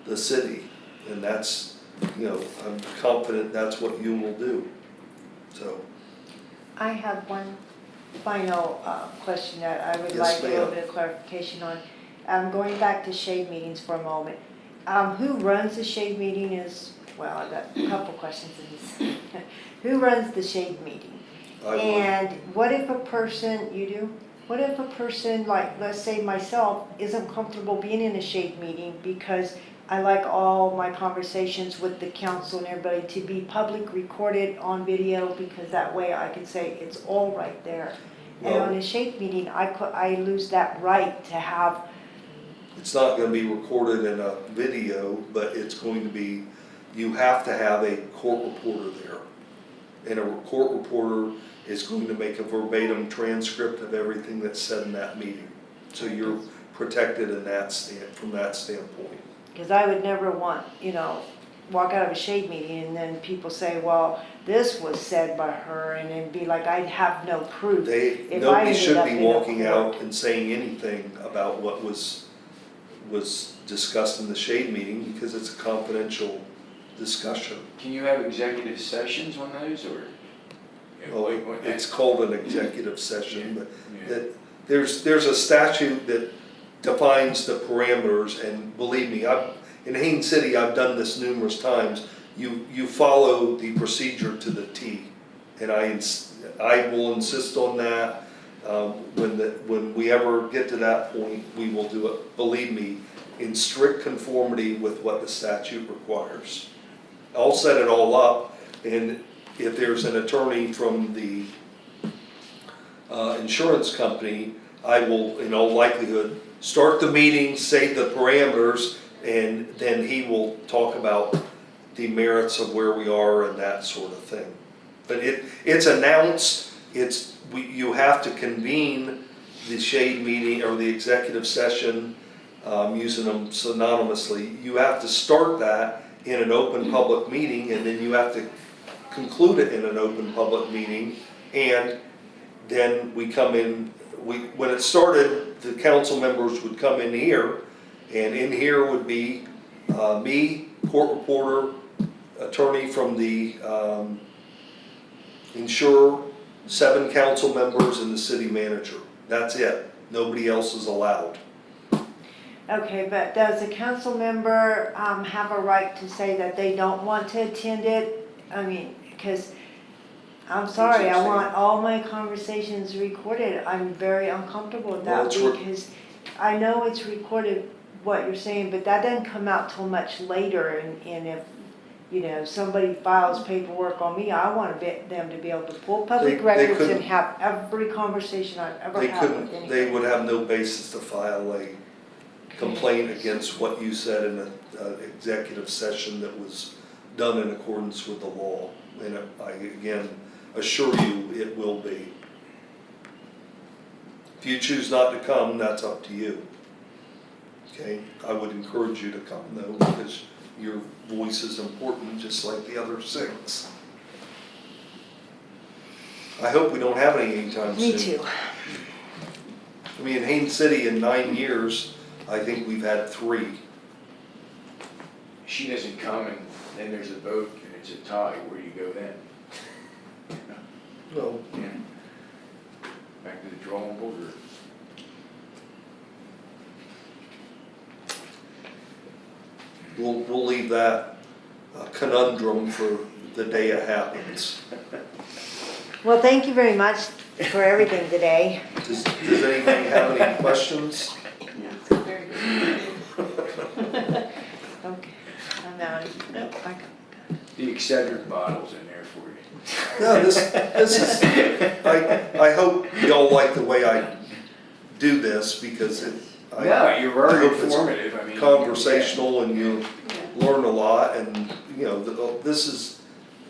the city. And that's, I'm confident that's what you will do. So. I have one final question that I would Yes, like a little ma'am. bit of clarification on. Going back to shade meetings for a moment. Who runs the shade meeting is, well, I've got a couple questions in this. Who runs the shade meeting? I would. And what if a person, you do? What if a person, like, let's say myself, isn't comfortable being in a shade meeting because I like all my conversations with the council and everybody to be public recorded on video, because that way I can say it's all right there. And on a shade meeting, I lose that right to have. It's not going to be recorded in a video, but it's going to be, you have to have a court reporter there. And a court reporter is going to make a verbatim transcript of everything that's said in that meeting. So you're protected in from that standpoint. Because I would never want, walk out of a shade meeting and then people say, well, this was said by her, and then be like, I'd have no proof. Nobody should be walking out and saying anything about what was discussed in the shade meeting, because it's a confidential discussion. Can you have executive sessions on those, or? Well, it's called an executive session, but Yeah. there's a statute that defines the parameters, and believe me, in Haines City, I've done this numerous times. You follow the procedure to the T, and I will insist on that. When we ever get to that point, we will do it, believe me, in strict conformity with what the statute requires. I'll set it all up, and if there's an attorney from the insurance company, I will, in all likelihood, start the meeting, say the parameters, and then he will talk about the merits of where we are and that sort of thing. But it's announced, you have to convene the shade meeting or the executive session, using them synonymously. You have to start that in an open public meeting, and then you have to conclude it in an open public meeting, and then we come in when it started, the council members would come in here, and in here would be, me, court reporter, attorney from the, insurer, 7 council members, and the city manager. That's it. Nobody else is allowed. Okay, but does a council member have a right to say that they don't want to attend it? I mean, because, I'm sorry, I want all my conversations recorded. I'm very uncomfortable with Well, that it's because I know it's recorded what you're saying, but that doesn't come out till much later. And if, you know, somebody files paperwork on me, I want them to be able to pull public They records couldn't- and have every conversation I've ever They had with couldn't, anybody. they would have no basis to file a complaint against what you said in an executive session that was done in accordance with the law. And I, again, assure you, it will be. If you choose not to come, that's up to you. Okay, I would encourage you to come though, because your voice is important, just like the other 6. I hope we don't have any anytime soon. Me too. I mean, in Haines City in 9 years, I think we've had 3. She doesn't come and then there's a vote and it's a tie, where do you go then? Well, Yeah. Back to the drawing board or? we'll leave that conundrum for the day it happens. Well, thank you very much for everything today. Does anybody have any questions? Very good. Okay, I'm out. The Excedrin bottle's in there for you. No, this is, I hope y'all like the way I do this because No, you're very I hope it's informative, I mean. conversational and you Yeah. learn a lot and, you know, this is,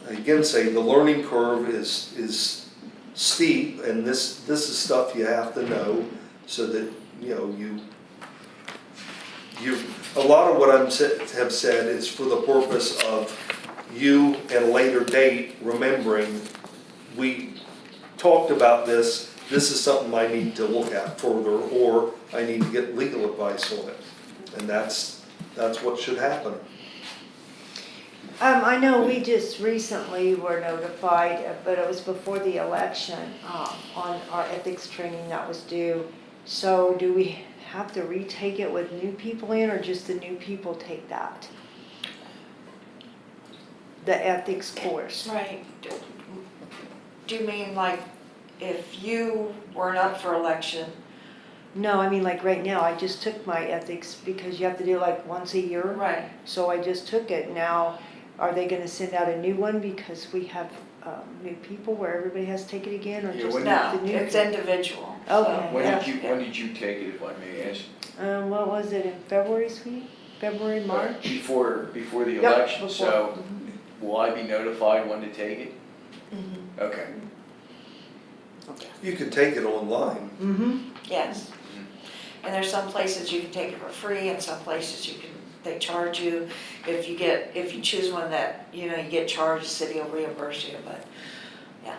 again, say, the learning curve is steep and this is stuff you have to know so that, you know, a lot of what I have said is for the purpose of you at a later date remembering, we talked about this is something I need to look at further, or I need to get legal advice on it. And that's what should happen. I know we just recently were notified, but it was before the election, on our ethics training that was due. So do we have to retake it with new people in, or just the new people take that? The ethics course? Right. Do you mean like if you weren't up for election? No, I mean like right now, I just took my ethics because you have to do it like once a year. Right. So I just took it. Now, are they gonna send out a new one because we have new people where everybody has to take it again, or Yeah, just when No, the new? it's individual. Okay. When did you take it, if I may ask? What was it, in February, sweet? February, March? Before the Yep, election, before. so will I be notified when to take it? Mhm. Okay. You can take it online. Mm-hmm. Yes. And there's some places you can take it for free and some places they charge you. If you choose one that, you know, you get charged, the city will reimburse you, but,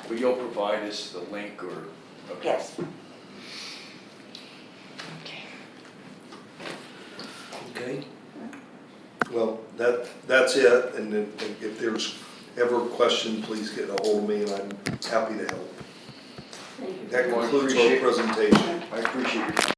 Well, you'll provide us the link or, okay. yes. Okay. Okay. Well, that's it, and if there's ever a question, please get a hold of me and I'm happy to help. Thank you. That Well, I concludes our appreciate- presentation. I appreciate your time.